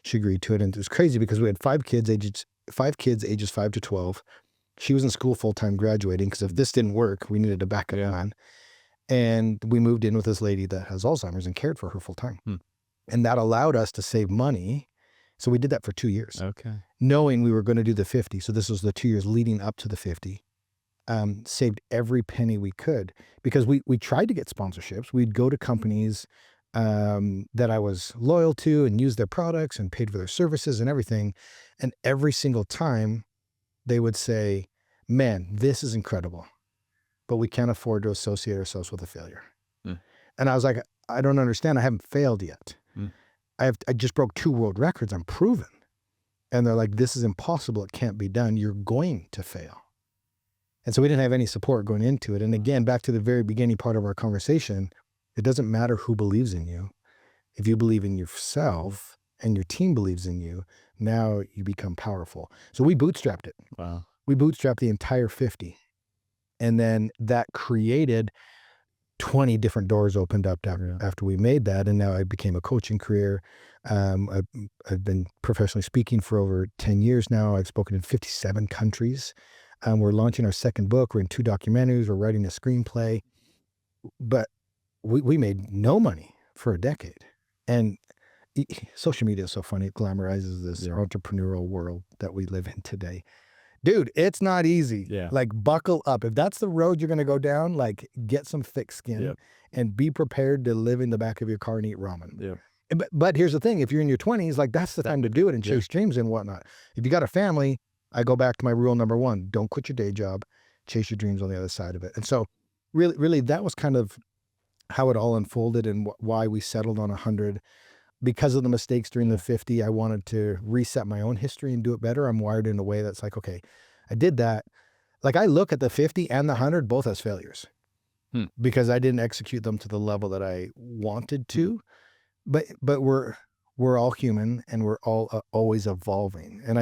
she agreed to it. And it was crazy because we had 5 kids ages 5 to 12. She was in school full-time graduating, because if this didn't work, we needed a backup plan. And we moved in with this lady that has Alzheimer's and cared for her full-time. And that allowed us to save money. So we did that for 2 years. Okay. Knowing we were going to do the 50. So this was the 2 years leading up to the 50. Saved every penny we could, because we tried to get sponsorships. We'd go to companies that I was loyal to and use their products and paid for their services and everything. And every single time they would say, man, this is incredible, but we can't afford to associate ourselves with a failure. And I was like, I don't understand. I haven't failed yet. I just broke 2 world records. I'm proven. And they're like, this is impossible. It can't be done. You're going to fail. And so we didn't have any support going into it. And again, back to the very beginning part of our conversation, it doesn't matter who believes in you. If you believe in yourself and your team believes in you, now you become powerful. So we bootstrapped it. Wow. We bootstrapped the entire 50. And then that created 20 different doors opened up after we made that. And now I became a coaching career. I've been professionally speaking for over 10 years now. I've spoken in 57 countries. We're launching our 2nd book. We're in 2 documentaries. We're writing a screenplay. But we made no money for a decade. And social media is so funny. It glamorizes this entrepreneurial world that we live in today. Dude, it's not easy. Yeah. Like, buckle up. If that's the road you're going to go down, like, get some thick skin and be prepared to live in the back of your car and eat ramen. Yeah. But here's the thing. If you're in your 20s, like, that's the time to do it and chase dreams and whatnot. If you got a family, I go back to my rule number 1. Don't quit your day job. Chase your dreams on the other side of it. And so really that was kind of how it all unfolded and why we settled on 100. Because of the mistakes during the 50, I wanted to reset my own history and do it better. I'm wired in a way that's like, okay, I did that. Like, I look at the 50 and the 100 both as failures. Hmm. because I didn't execute them to the level that I wanted to. But we're all human and we're all always evolving. And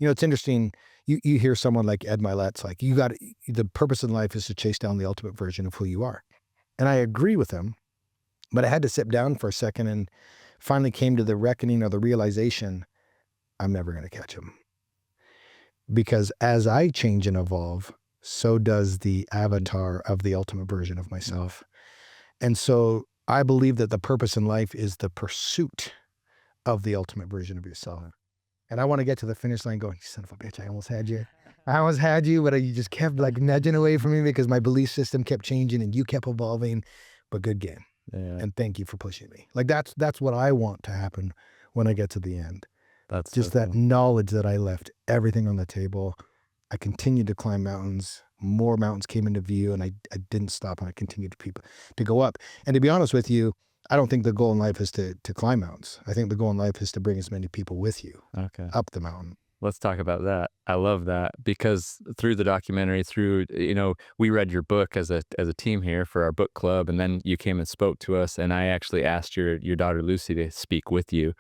it's interesting. You hear someone like Ed Milet's like, the purpose in life is to chase down the ultimate version of who you are. And I agree with him, but I had to sit down for a second and finally came to the reckoning or the realization I'm never going to catch him. Because as I change and evolve, so does the avatar of the ultimate version of myself. And so I believe that the purpose in life is the pursuit of the ultimate version of yourself. And I want to get to the finish line going, son of a bitch, I almost had you. I almost had you, but you just kept like nudging away from me because my belief system kept changing and you kept evolving. But good game. Yeah, And thank you for pushing me. Like that's what I want to happen when I get to the end. that's so Just that cool. knowledge that I left everything on the table. I continued to climb mountains. More mountains came into view, and I didn't stop, and I continued to go up. And to be honest with you, I don't think the goal in life is to climb mountains. I think the goal in life is to bring as many people with you Okay. up the mountain. Let's talk about that. I love that because through the documentary, we read your book as a team here for our book club, and then you came and spoke to us, and I actually asked your daughter Lucy to speak with you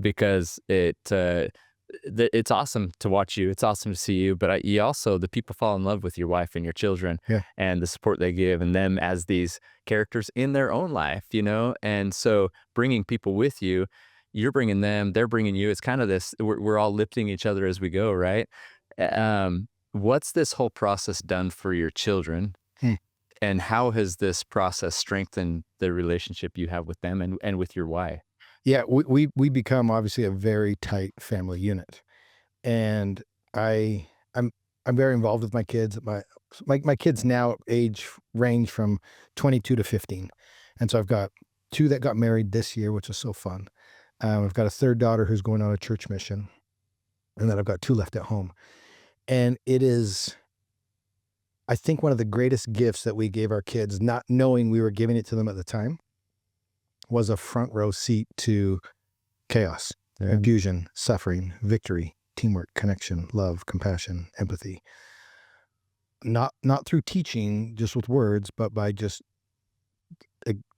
because it's awesome to watch you. It's awesome to see you, but you also the people fall in love with your wife and your children Yeah. and the support they give and them as these characters in their own life, and so bringing people with you, you're bringing them, they're bringing you. It's kind of this, we're all lifting each other as we go, right? What's this whole process done for your children? Hmm. And how has this process strengthened the relationship you have with them and with your wife? Yeah, we become obviously a very tight family unit, and I I'm very involved with my kids. My kids now age range from 22 to 15, and so I've got two that got married this year, which is so fun. I've got a third daughter who's going on a church mission, and then I've got two left at home. And it is, I think, one of the greatest gifts that we gave our kids, not knowing we were giving it to them at the time, was a front row seat to chaos, Yeah. confusion, suffering, victory, teamwork, connection, love, compassion, empathy. Not through teaching, just with words, but by just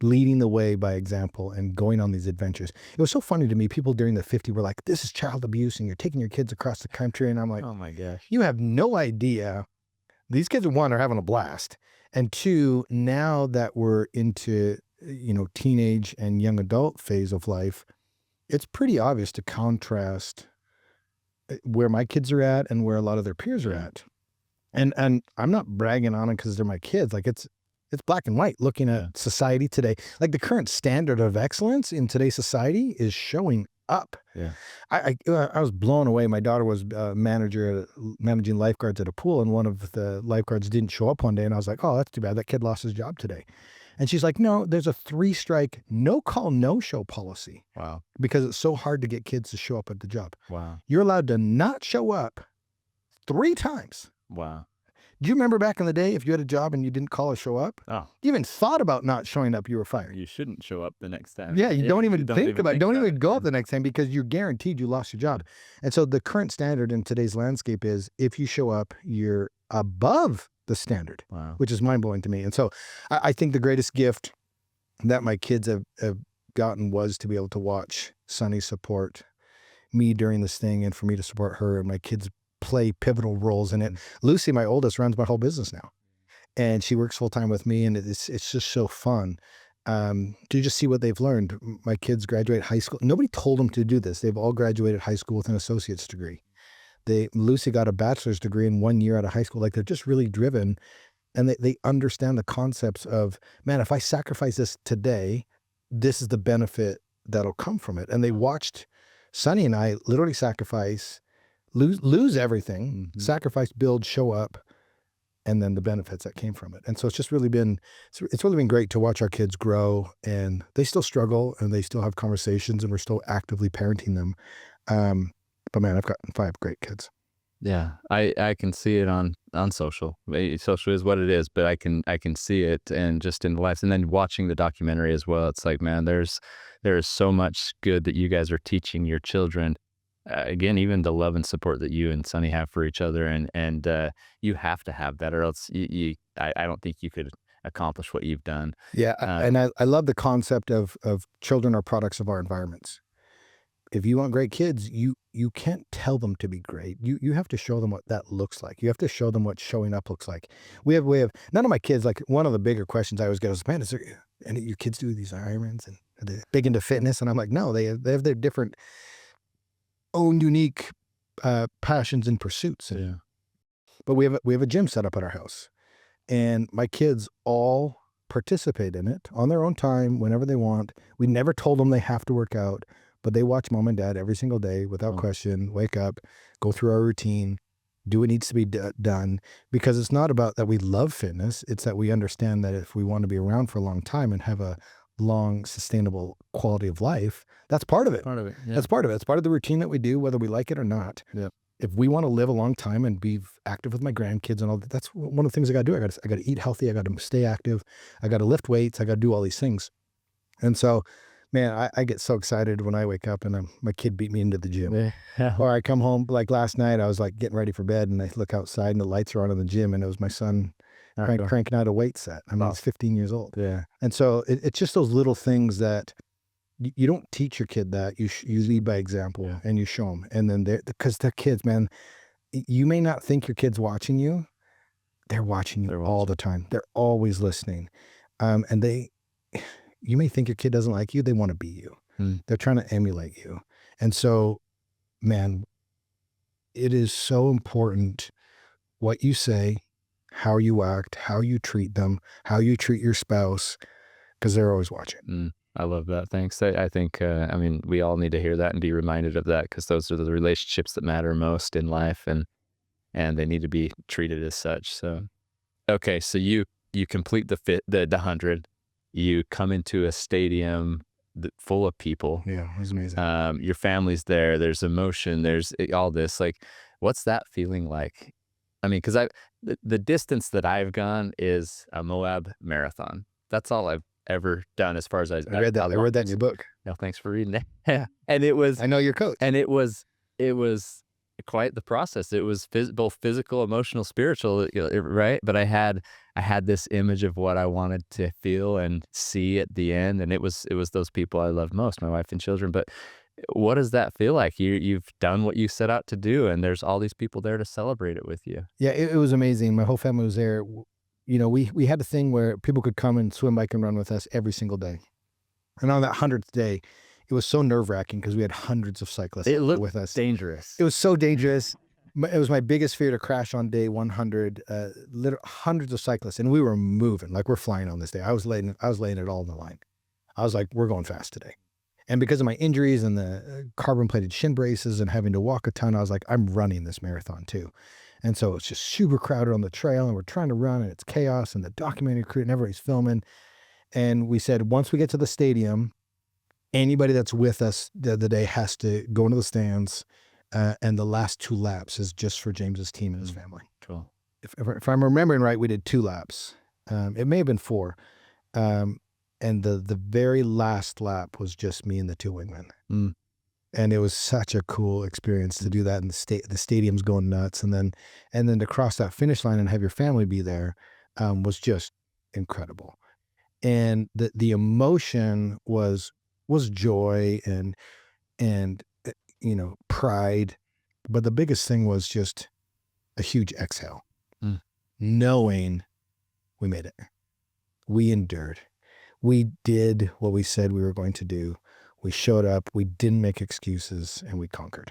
leading the way by example and going on these adventures. It was so funny to me. People during the 50 were like, "This is child abuse, and you're taking your kids across the country." And I'm like, Oh my gosh. "You have no idea. These kids, one, are having a blast, and two, now that we're into teenage and young adult phase of life, it's pretty obvious to contrast where my kids are at and where a lot of their peers are at. And I'm not bragging on them because they're my kids. Like it's black and white looking at society today. Like the current standard of excellence in today's society is showing up. Yeah. I was blown away. My daughter was managing lifeguards at a pool, and one of the lifeguards didn't show up one day, and I was like, "Oh, that's too bad. That kid lost his job today." And she's like, "No, there's a 3-strike, no call, no show policy Wow. because it's so hard to get kids to show up at the job. Wow. You're allowed to not show up 3 times." Wow. Do you remember back in the day, if you had a job and you didn't call or show up, Oh, you even thought about not showing up, you were fired? you shouldn't show up the next time. Yeah, you don't even think about it. Don't even go up it. the next time because you're guaranteed you lost your job. And so the current standard in today's landscape is if you show up, you're above the standard, Wow. which is mind-blowing to me. And so I think the greatest gift that my kids have gotten was to be able to watch Sunny support me during this thing and for me to support her, and my kids play pivotal roles in it. Lucy, my oldest, runs my whole business now, and she works full-time with me, and it's just so fun to just see what they've learned. My kids graduate high school. Nobody told them to do this. They've all graduated high school with an associate's degree. Lucy got a bachelor's degree in 1 year out of high school. Like they're just really driven, and they understand the concepts of, man, if I sacrifice this today, this is the benefit that'll come from it. And they watched Sunny and I literally lose everything, sacrifice, build, show up, and then the benefits that came from it. And so it's just really been, it's really been great to watch our kids grow, and they still struggle and they still have conversations, and we're still actively parenting them. But man, I've got 5 great kids. Yeah, I can see it on social. Social is what it is, but I can see it and just in life. And then watching the documentary as well, it's like, man, there is so much good that you guys are teaching your children. Again, even the love and support that you and Sunny have for each other, and you have to have that, or else I don't think you could accomplish what you've done. Yeah, Uh, and I love the concept of children are products of our environments. If you want great kids, you can't tell them to be great. You have to show them what that looks like. You have to show them what showing up looks like. We have none of my kids, like, one of the bigger questions I always get is, "Man, is there any of your kids do these Ironmans and are they big into fitness?" And I'm like, "No, they have their different own unique passions and pursuits." yeah. But we have a gym set up at our house, and my kids all participate in it on their own time whenever they want. We never told them they have to work out, but they watch mom and dad every single day without Oh, question, wake up, go through our routine, do what needs to be done, because it's not about that we love fitness. It's that we understand that if we want to be around for a long time and have a long, sustainable quality of life, that's part of it. part of it. Yeah. That's part of it. It's part of the routine that we do, whether we like it or not. Yeah. If we want to live a long time and be active with my grandkids and all that, that's one of the things I got to do. I got to eat healthy. I got to stay active. I got to lift weights. I got to do all these things. And so, man, I get so excited when I wake up and my kid beat me into the gym. Yeah. Or I come home, like last night, I was like getting ready for bed and I look outside and the lights are on in the gym and it was my son Outdoor. cranking out a weight set. I mean, he's 15 years old. Yeah. And so it's just those little things that you don't teach your kid that. You lead by example. Yeah. And you show them. And then because they're kids, man, you may not think your kid's watching you. They're watching you They're all watching. the time. They're always listening. And you may think your kid doesn't like you. They want to be you. They're trying to emulate you. And so, man, it is so important what you say, how you act, how you treat them, how you treat your spouse, because they're always watching. I love that. Thanks. I think, I mean, we all need to hear that and be reminded of that because those are the relationships that matter most in life, and they need to be treated as such. So, okay, so you complete the 100, you come into a stadium full of people. Yeah, it was amazing. Your family's there. There's emotion. There's all this. Like, what's that feeling like? I mean, because the distance that I've gone is a Moab marathon. That's all I've ever done as far as I read that. I read that in your book. No, thanks for reading it. Yeah, and it was I know your coach. and it was quite the process. It was both physical, emotional, spiritual, right? But I had this image of what I wanted to feel and see at the end, and it was those people I love most, my wife and children. But what does that feel like? You've done what you set out to do, and there's all these people there to celebrate it with you. Yeah, it was amazing. My whole family was there. You know, we had a thing where people could come and swim, bike, and run with us every single day. And on that 100th day, it was so nerve-wracking because we had hundreds of cyclists It looked with us. dangerous. It was so dangerous. It was my biggest fear to crash on day 100. Hundreds of cyclists, and we were moving like we're flying on this day. I was laying it all on the line. I was like, we're going fast today. And because of my injuries and the carbon-plated shin braces and having to walk a ton, I was like, I'm running this marathon too. And so it's just super crowded on the trail, and we're trying to run, and it's chaos, and the documentary crew and everybody's filming. And we said, once we get to the stadium, anybody that's with us the day has to go into the stands, and the last 2 laps is just for James's team and his family. Cool. If I'm remembering right, we did 2 laps. It may have been 4. And the very last lap was just me and the 2 wingmen. And it was such a cool experience to do that, and the stadium's going nuts, and then to cross that finish line and have your family be there was just incredible. And the emotion was joy and pride, but the biggest thing was just a huge exhale, knowing we made it, we endured, we did what we said we were going to do. We showed up, we didn't make excuses, and we conquered.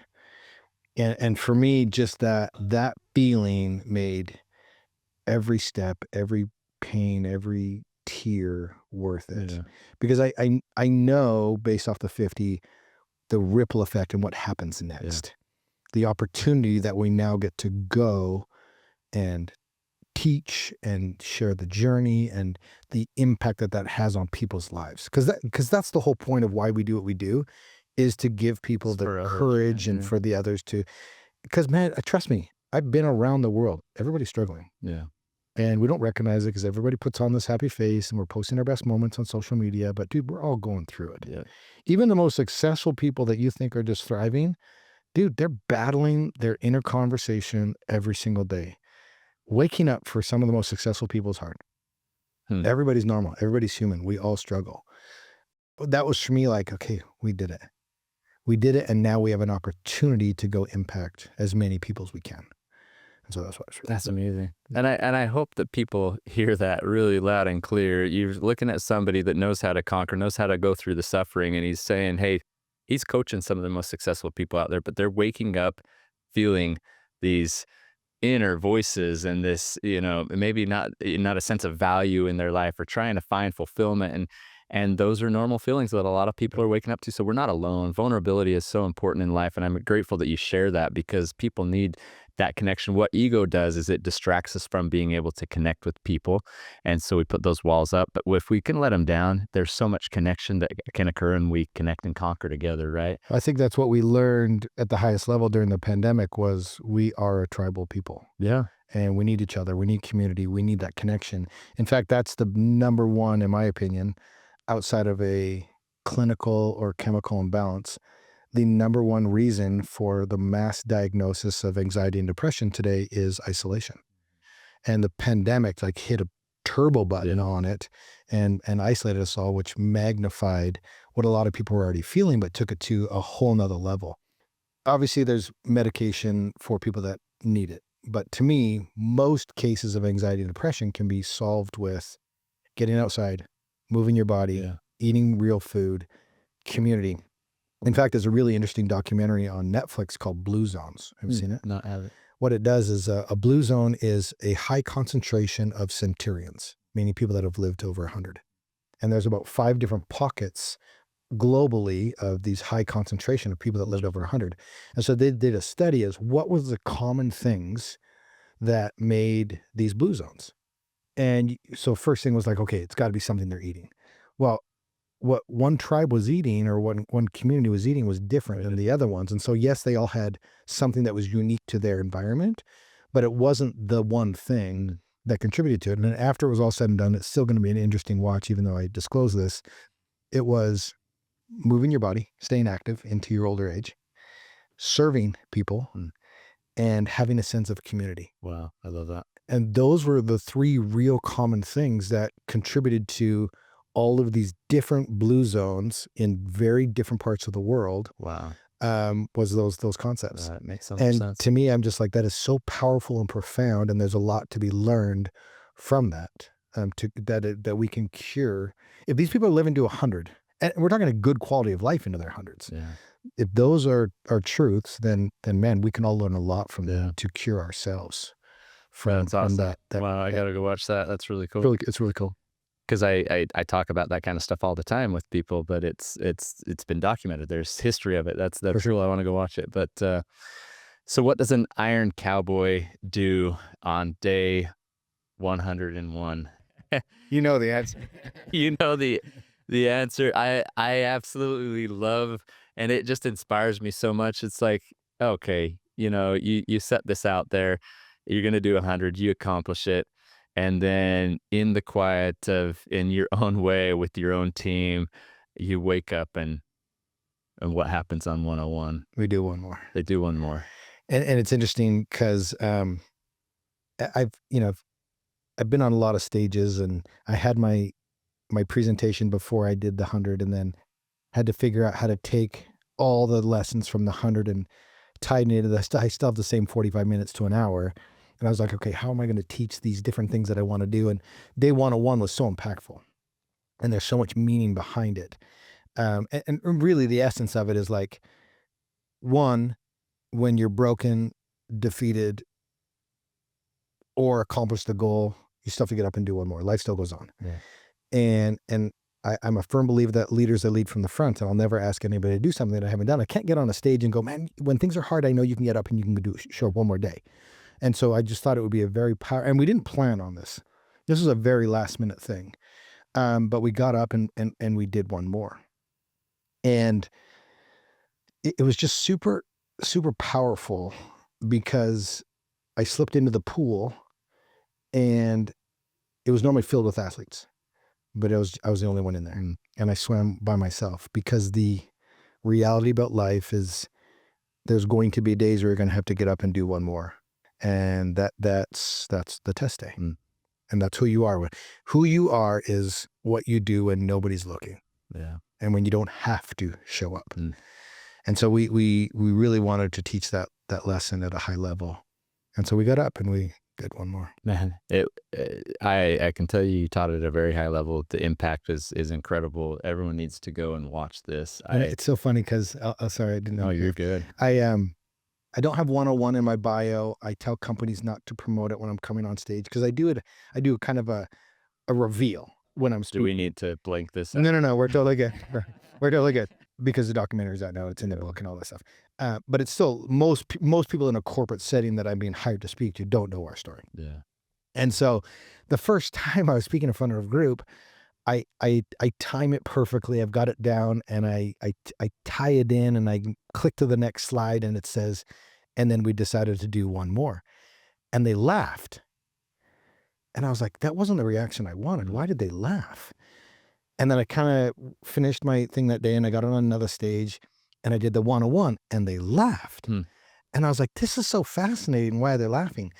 And for me, just that feeling made every step, every pain, every tear worth it. Yeah. Because I know, based off the 50, the ripple effect and what happens next. The opportunity that we now get to go and teach and share the journey and the impact that has on people's lives. Because that's the whole point of why we do what we do, is to give people the courage and for the others to, because, man, trust me, I've been around the world. Everybody's struggling. Yeah. And we don't recognize it because everybody puts on this happy face and we're posting our best moments on social media. But dude, we're all going through it. Yeah. Even the most successful people that you think are just thriving, dude, they're battling their inner conversation every single day. Waking up for some of the most successful people is hard. Hmm. Everybody's normal. Everybody's human. We all struggle. That was for me like, okay, we did it. We did it, and now we have an opportunity to go impact as many people as we can. And so that's what it's That's really. amazing. And I hope that people hear that really loud and clear. You're looking at somebody that knows how to conquer, knows how to go through the suffering, and he's saying, "Hey," he's coaching some of the most successful people out there, but they're waking up feeling these inner voices and this, maybe not a sense of value in their life or trying to find fulfillment, and those are normal feelings that a lot of people are waking up to. So we're not alone. Vulnerability is so important in life, and I'm grateful that you share that because people need that connection. What ego does is it distracts us from being able to connect with people, and so we put those walls up. But if we can let them down, there's so much connection that can occur, and we connect and conquer together, right? I think that's what we learned at the highest level during the pandemic was we are a tribal people. Yeah. And we need each other. We need community. We need that connection. In fact, that's the number one, in my opinion, outside of a clinical or chemical imbalance, the number one reason for the mass diagnosis of anxiety and depression today is isolation. And the pandemic like hit a turbo button Yeah. on it and isolated us all, which magnified what a lot of people were already feeling, but took it to a whole nother level. Obviously, there's medication for people that need it. But to me, most cases of anxiety and depression can be solved with getting outside, moving your body, Yeah. eating real food, community. In fact, there's a really interesting documentary on Netflix called Blue Zones. Have you seen it? Not have it. What it does is a blue zone is a high concentration of centurions, meaning people that have lived over 100. And there's about 5 different pockets globally of these high concentration of people that lived over 100. And so they did a study as what was the common things that made these blue zones. And so first thing was like, okay, it's got to be something they're eating. Well, what one tribe was eating or what one community was eating was different than the other ones. And so yes, they all had something that was unique to their environment, but it wasn't the one thing that contributed to it. And then after it was all said and done, it's still going to be an interesting watch, even though I disclose this. It was moving your body, staying active into your older age, serving people, and having a sense of community. Wow, I love that. And those were the 3 real common things that contributed to all of these different blue zones in very different parts of the world, Wow. was those concepts. That makes so much And sense. to me, I'm just like, that is so powerful and profound, and there's a lot to be learned from that, that we can cure. If these people are living to 100, and we're talking a good quality of life into their hundreds, Yeah. if those are truths, then man, we can all learn a lot from Yeah. them to cure ourselves from That's awesome. that. Wow, I gotta go watch that. That's really cool. It's really cool. Because I talk about that kind of stuff all the time with people, but it's been documented. There's history of it. That's sure. cool. I want to go watch it. But so what does an Iron Cowboy do on day 101? You know the answer. You know the answer. I absolutely love, and it just inspires me so much. It's like, okay, you set this out there. You're gonna do 100, you accomplish it. And then in the quiet of in your own way with your own team, you wake up and what happens on 101? We do one more. They do one more. And it's interesting because I've I've been on a lot of stages, and I had my presentation before I did the 100, and then had to figure out how to take all the lessons from the 100 and tie it into the. I still have the same 45 minutes to an hour, and I was like, okay, how am I going to teach these different things that I want to do? And day 101 was so impactful, and there's so much meaning behind it. And really, the essence of it is like, one, when you're broken, defeated, or accomplished the goal, you still have to get up and do one more. Life still goes on. Yeah. And I'm a firm believer that leaders that lead from the front, and I'll never ask anybody to do something that I haven't done. I can't get on a stage and go, man, when things are hard, I know you can get up and you can show up one more day. And so I just thought it would be a very and we didn't plan on this. This was a very last minute thing. But we got up and we did one more. And it was just super, super powerful because I slipped into the pool, and it was normally filled with athletes, but I was the only one in there. And I swam by myself because the reality about life is there's going to be days where you're going to have to get up and do one more. And that's the test day. and that's who you are. Who you are is what you do when nobody's looking Yeah. and when you don't have to show up. Mm. And so we really wanted to teach that lesson at a high level. And so we got up and we did one more. Man, I can tell you taught at a very high level. The impact is incredible. Everyone needs to go and watch this. And it's so funny because, sorry, I didn't know. Oh, you're good. I don't have 101 in my bio. I tell companies not to promote it when I'm coming on stage because I do kind of a reveal when I'm Do speaking. we need to blank this out? No, we're totally good. We're totally good because the documentary's out now. It's in the book and all that stuff. But it's still most people in a corporate setting that I'm being hired to speak to don't know our story. Yeah. And so the first time I was speaking in front of a group, I time it perfectly. I've got it down and I tie it in and I click to the next slide and it says, and then we decided to do one more. And they laughed. And I was like, that wasn't the reaction I wanted. Why did they laugh? And then I kind of finished my thing that day and I got on another stage and I did the 101 and they laughed. And I was like, this is so fascinating. Why are they laughing?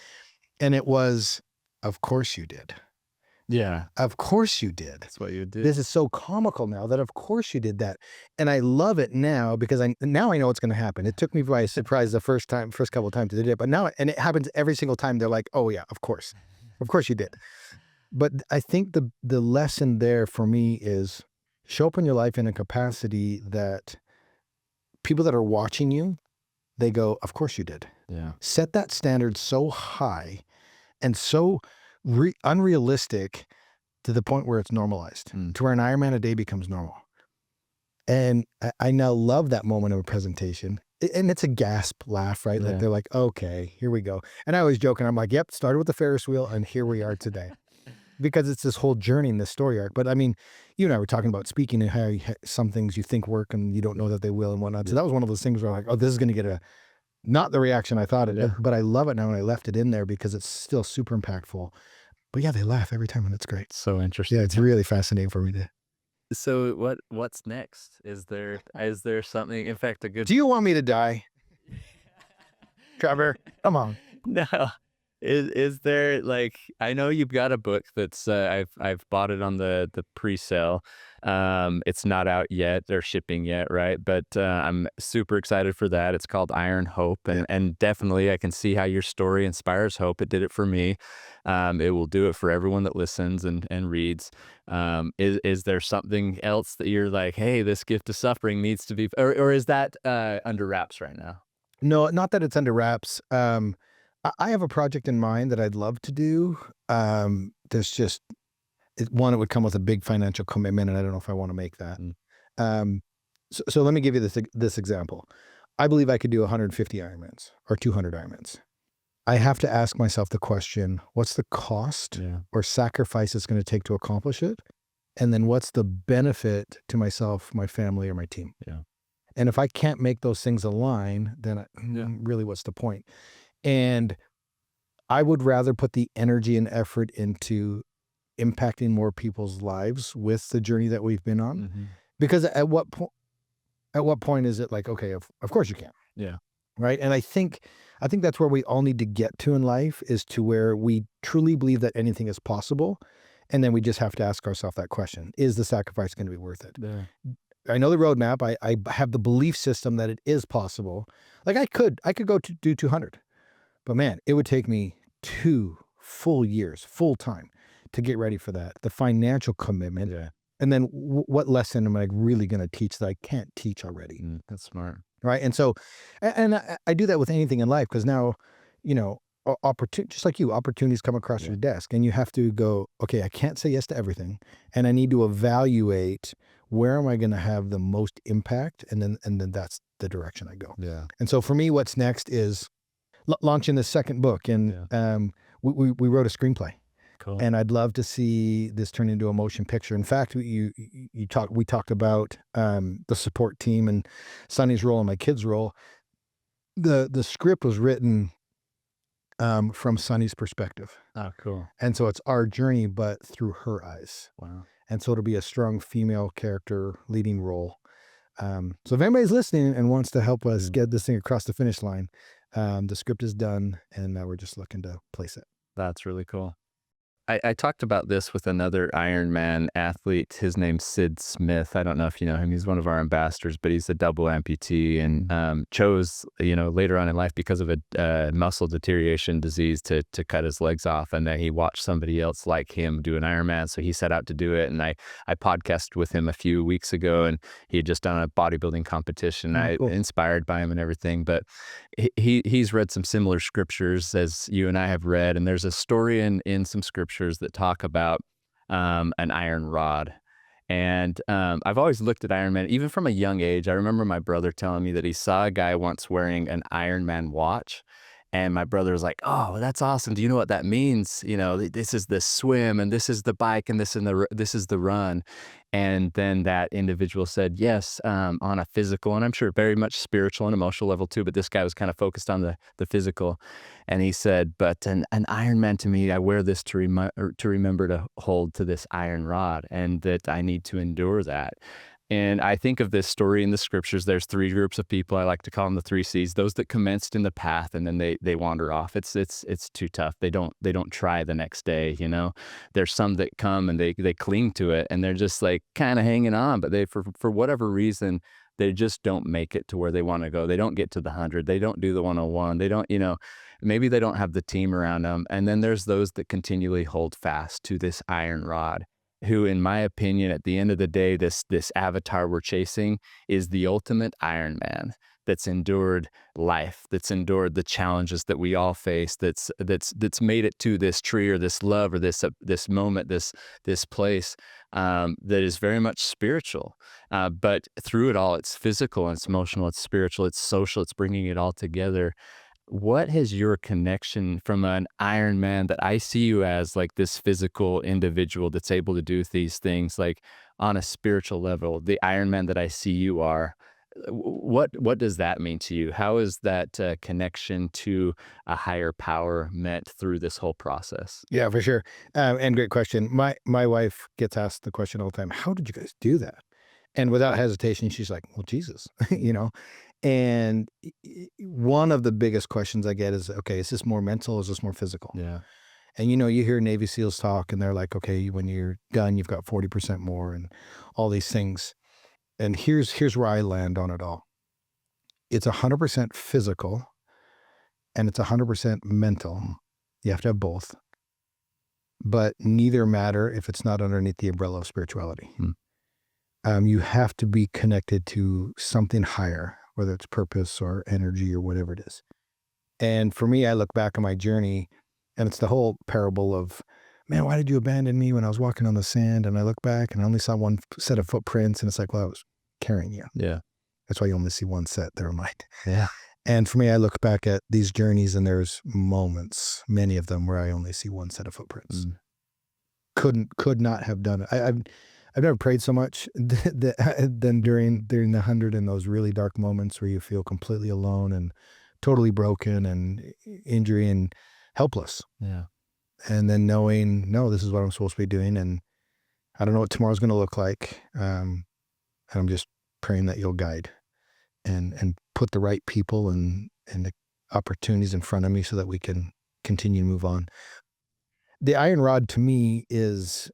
And it was, of course you did. Yeah. Of course you did. That's what you did. This is so comical now that of course you did that. And I love it now because now I know what's going to happen. It took me by surprise the first couple of times I did it, but now, and it happens every single time. They're like, oh yeah, of course you did. But I think the lesson there for me is show up in your life in a capacity that people that are watching you, they go, of course you did. Yeah. Set that standard so high and so unrealistic to the point where it's normalized, to where an Ironman a day becomes normal. And I now love that moment of a presentation. And it's a gasp laugh, right? Like they're like, okay, here we go. And I always joke and I'm like, yep, started with the Ferris wheel and here we are today. Because it's this whole journey in this story arc. But I mean, you and I were talking about speaking and how some things you think work and you don't know that they will and whatnot. So that was one of those things where I'm like, oh, this is going to get not the reaction I thought it did, but I love it now and I left it in there because it's still super impactful. But yeah, they laugh every time and it's great. So interesting. Yeah, it's really fascinating for me to. So what's next? Is there something, in fact, a good... Do you want me to die? Trevor, come on. No. Is there, like, I know you've got a book that's I've bought it on the pre-sale. It's not out yet or shipping yet, right? But I'm super excited for that. It's called Iron Hope, and definitely I can see how your story inspires hope. It did it for me. It will do it for everyone that listens and reads. Is there something else that you're like, hey, this gift of suffering needs to be, or is that under wraps right now? No, not that it's under wraps. I have a project in mind that I'd love to do. There's just it would come with a big financial commitment, and I don't know if I want to make that. So let me give you this example. I believe I could do 150 Ironmans or 200 Ironmans. I have to ask myself the question: what's the cost or sacrifice it's going to take to accomplish it, and then what's the benefit to myself, my family, or my team? Yeah. And if I can't make those things align, then really, what's the point? And I would rather put the energy and effort into impacting more people's lives with the journey that we've been on. Because at what point is it like, okay, of course you can. Yeah. Right. And I think that's where we all need to get to in life, is to where we truly believe that anything is possible. And then we just have to ask ourselves that question: is the sacrifice going to be worth it? Yeah. I know the roadmap. I have the belief system that it is possible. Like I could go to do 200. But man, it would take me 2 full years, full time, to get ready for that. The financial commitment. Yeah. And then what lesson am I really going to teach that I can't teach already? That's smart. Right. And so, and I do that with anything in life, because now, just like you, opportunities come across your desk and you have to go, okay, I can't say yes to everything. And I need to evaluate where am I going to have the most impact? And then that's the direction I go. Yeah. And so for me, what's next is launching the second book, and we wrote a screenplay. Cool. And I'd love to see this turn into a motion picture. In fact, we talked about the support team and Sonny's role and my kid's role. The script was written from Sonny's perspective. Oh, cool. And so it's our journey, but through her eyes. Wow. And so it'll be a strong female character leading role. So if anybody's listening and wants to help us get this thing across the finish line, the script is done, and we're just looking to place it. That's really cool. I talked about this with another Ironman athlete. His name's Sid Smith. I don't know if you know him. He's one of our ambassadors, but he's a double amputee and chose, later on in life because of a muscle deterioration disease to cut his legs off. And then he watched somebody else like him do an Ironman, so he set out to do it. And I podcasted with him a few weeks ago, and he had just done a bodybuilding competition. Oh, I cool. inspired by him and everything, but he's read some similar scriptures as you and I have read, and there's a story in some scriptures that talk about an iron rod. And I've always looked at Iron Man, even from a young age. I remember my brother telling me that he saw a guy once wearing an Iron Man watch. And my brother was like, "Oh, that's awesome. Do you know what that means? This is the swim, and this is the bike, and this is the run." And then that individual said, "Yes, on a physical, and I'm sure very much spiritual and emotional level too." But this guy was kind of focused on the physical, and he said, "But an Iron Man to me, I wear this to remember to hold to this iron rod, and that I need to endure that." And I think of this story in the scriptures. There's three groups of people. I like to call them the three C's. Those that commenced in the path and then they wander off. It's too tough. They don't try the next day. There's some that come and they cling to it and they're just like kind of hanging on, but they for whatever reason they just don't make it to where they want to go. They don't get to the 100. They don't do the 101. They don't. Maybe they don't have the team around them. And then there's those that continually hold fast to this iron rod, who, in my opinion, at the end of the day, this avatar we're chasing is the ultimate Iron Man that's endured life, that's endured the challenges that we all face, that's made it to this tree or this love or this moment, this place that is very much spiritual. But through it all, it's physical, and it's emotional, it's spiritual, it's social, it's bringing it all together. What has your connection from an Iron Man that I see you as like this physical individual that's able to do these things like on a spiritual level, the Iron Man that I see you are? What does that mean to you? How is that connection to a higher power met through this whole process? Yeah, for sure. And great question. My wife gets asked the question all the time, "How did you guys do that?" And without hesitation, she's like, "Well, Jesus," you know. And one of the biggest questions I get is, "Okay, is this more mental? Or is this more physical?" Yeah. And you hear Navy SEALs talk, and they're like, "Okay, when you're done, you've got 40% more," and all these things. And here's where I land on it all. It's 100% physical, and it's 100% mental. You have to have both, but neither matter if it's not underneath the umbrella of spirituality. Mm. You have to be connected to something higher, whether it's purpose or energy or whatever it is. And for me, I look back on my journey, and it's the whole parable of, man, why did you abandon me when I was walking on the sand? And I look back and I only saw one set of footprints, and it's like, well, I was carrying you. Yeah. That's why you only see one set. They're light. Yeah. And for me, I look back at these journeys, and there's moments, many of them, where I only see one set of footprints. Mm. Could not have done it. I've never prayed so much than during the 100, in those really dark moments where you feel completely alone and totally broken and injury and helpless. Yeah. And then knowing, no, this is what I'm supposed to be doing, and I don't know what tomorrow's going to look like. And I'm just praying that you'll guide and put the right people and the opportunities in front of me so that we can continue to move on. The iron rod to me is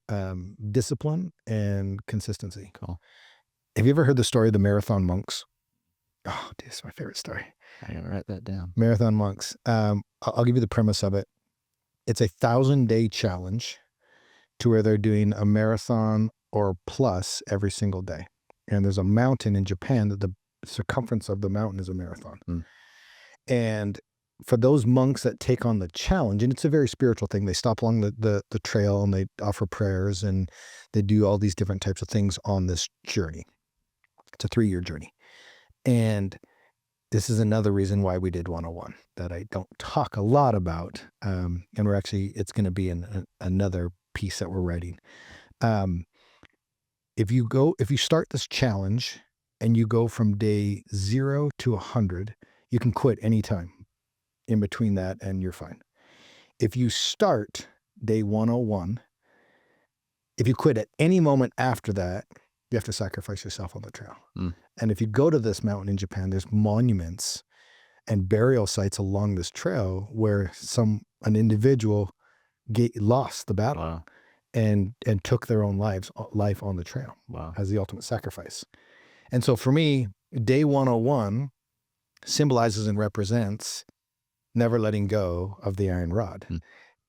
discipline and consistency. Cool. Have you ever heard the story of the marathon monks? Oh, dude, it's my favorite story. I gotta write that down. Marathon monks. I'll give you the premise of it. It's a 1,000-day challenge to where they're doing a marathon or plus every single day. And there's a mountain in Japan that the circumference of the mountain is a marathon. Mm. And for those monks that take on the challenge, and it's a very spiritual thing, they stop along the trail and they offer prayers and they do all these different types of things on this journey. It's a 3-year journey. And this is another reason why we did 101 that I don't talk a lot about. And it's going to be in another piece that we're writing. If you start this challenge and you go from day 0 to 100, you can quit anytime in between that and you're fine. If you start day 101, if you quit at any moment after that, you have to sacrifice yourself on the trail. Mm. And if you go to this mountain in Japan, there's monuments and burial sites along this trail where an individual lost the battle Wow. and took their own life on the trail Wow. as the ultimate sacrifice. And so for me, day 101 symbolizes and represents never letting go of the iron rod. Hmm.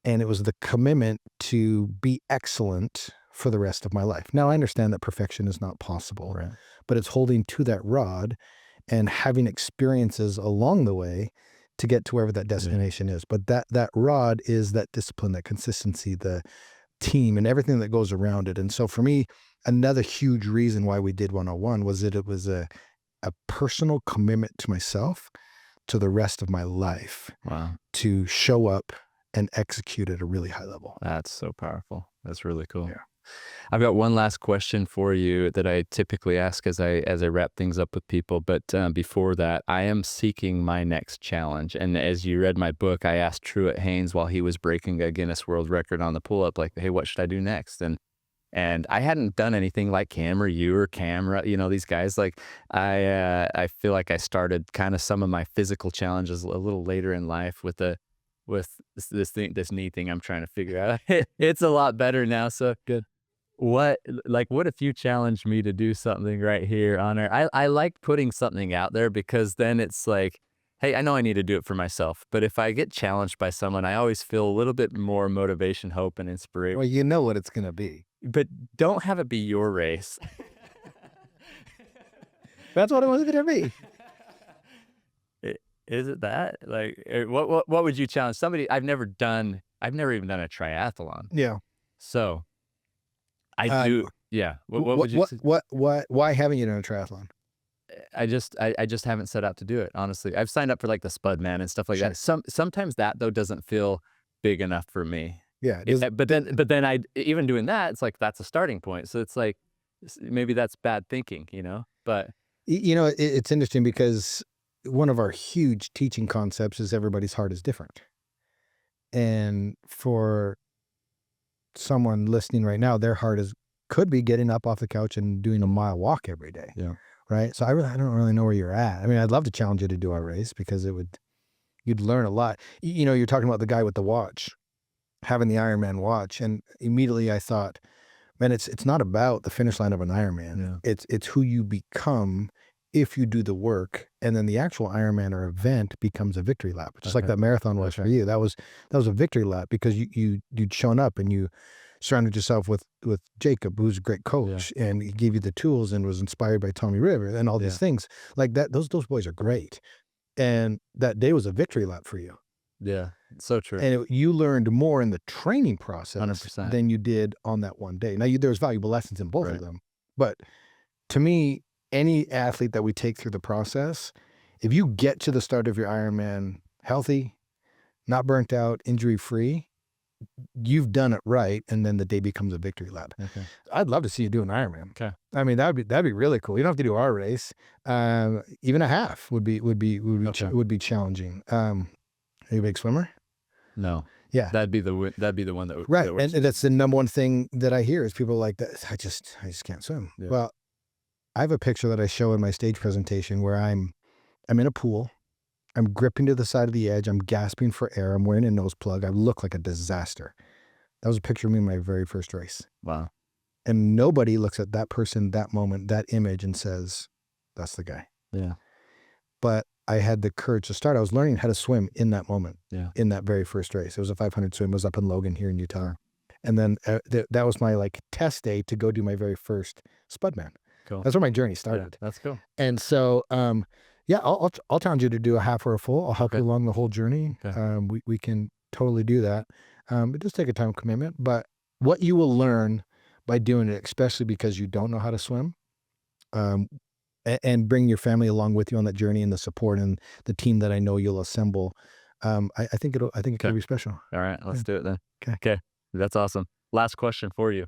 And it was the commitment to be excellent for the rest of my life. Now, I understand that perfection is not possible, Right. but it's holding to that rod and having experiences along the way to get to wherever that destination is. But that rod is that discipline, that consistency, the team, and everything that goes around it. And so for me, another huge reason why we did 101 was that it was a personal commitment to myself, to the rest of my life, Wow. to show up and execute at a really high level. That's so powerful. That's really cool. Yeah. I've got one last question for you that I typically ask as I wrap things up with people. But before that, I am seeking my next challenge. And as you read my book, I asked Truett Haynes while he was breaking a Guinness World Record on the pull-up, like, hey, what should I do next? And I hadn't done anything like Cam or you or Camera, these guys. Like I feel like I started kind of some of my physical challenges a little later in life with this knee thing I'm trying to figure out. It's a lot better now. So Good. what if you challenged me to do something right here on air? I like putting something out there because then it's like, hey, I know I need to do it for myself, but if I get challenged by someone, I always feel a little bit more motivation, hope, and inspiration. Well, you know what it's going to be. But don't have it be your race. That's what it was going to be. Is it that? Like, what would you challenge somebody? I've never even done a triathlon. Yeah. So I do. Yeah. What would you? Why haven't you done a triathlon? I just haven't set out to do it. Honestly, I've signed up for like the Spudman and stuff like Sure. that. Sometimes that though doesn't feel big enough for me. Yeah. But then I even doing that, it's like that's a starting point. So it's like maybe that's bad thinking, But It's interesting because one of our huge teaching concepts is everybody's heart is different. And for someone listening right now, their heart could be getting up off the couch and doing a mile walk every day. Yeah. Right. So I don't really know where you're at. I mean, I'd love to challenge you to do our race because you'd learn a lot. You're talking about the guy with the watch, having the Ironman watch. And immediately I thought, man, it's not about the finish line of an Ironman. Yeah. It's who you become if you do the work, and then the actual Ironman or event becomes a victory lap, just like that marathon was for you. That was a victory lap because you'd shown up and you surrounded yourself with Jacob, who's a great coach, and he gave you the tools and was inspired by Tommy River and all these things like that. Those boys are great, and that day was a victory lap for you. Yeah, so true. And you learned more in the training process 100%. than you did on that one day. Now, there was valuable lessons in both of them, but to me, any athlete that we take through the process, if you get to the start of your Ironman healthy, not burnt out, injury-free, you've done it right, and then the day becomes a victory lap. Okay. I'd love to see you do an Ironman. Okay. I mean, that'd be really cool. You don't have to do our race. Even a half would be challenging. Are you a big swimmer? No. Yeah. That'd be the one that would. Right. That works. And that's the number one thing that I hear is people like that. I just can't swim. Yeah. Well, I have a picture that I show in my stage presentation where I'm in a pool. I'm gripping to the side of the edge. I'm gasping for air. I'm wearing a nose plug. I look like a disaster. That was a picture of me in my very first race. Wow. And nobody looks at that person, that moment, that image and says, that's the guy. Yeah. But I had the courage to start. I was learning how to swim in that moment. Yeah. In that very first race. It was a 500 swim. It was up in Logan here in Utah. And then that was my test day to go do my very first Spudman. Cool. That's where my journey started. Yeah, that's cool. And so, I'll challenge you to do a half or a full. I'll help you along the whole journey. Okay. We can totally do that. It does take a time commitment, but what you will learn by doing it, especially because you don't know how to swim, and bring your family along with you on that journey and the support and the team that I know you'll assemble. I think it could be special. All right, let's do it then. Okay. That's awesome. Last question for you.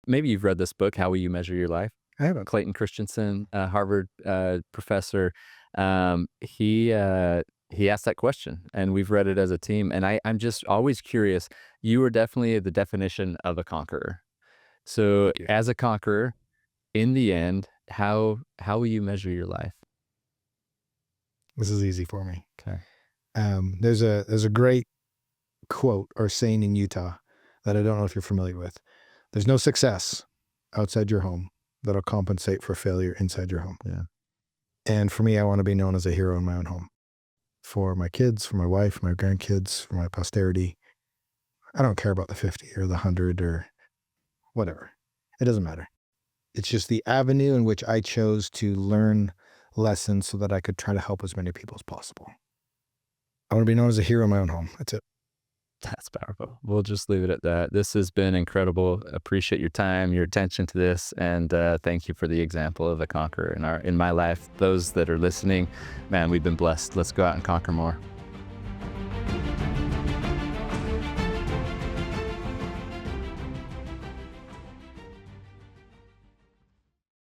Maybe you've read this book, How Will You Measure Your Life? I haven't. Clayton Christensen, Harvard professor. He asked that question, and we've read it as a team. And I'm just always curious. You are definitely the definition of a conqueror. So as a conqueror, in the end, how will you measure your life? This is easy for me. Okay. There's a great quote or saying in Utah. that I don't know if you're familiar with. There's no success outside your home that'll compensate for failure inside your home. Yeah. And for me, I want to be known as a hero in my own home. For my kids, for my wife, my grandkids, for my posterity. I don't care about the 50 or the 100 or whatever. It doesn't matter. It's just the avenue in which I chose to learn lessons so that I could try to help as many people as possible. I want to be known as a hero in my own home. That's it. That's powerful. We'll just leave it at that. This has been incredible. Appreciate your time, your attention to this, and thank you for the example of a conqueror in my life. Those that are listening, man, we've been blessed. Let's go out and conquer more.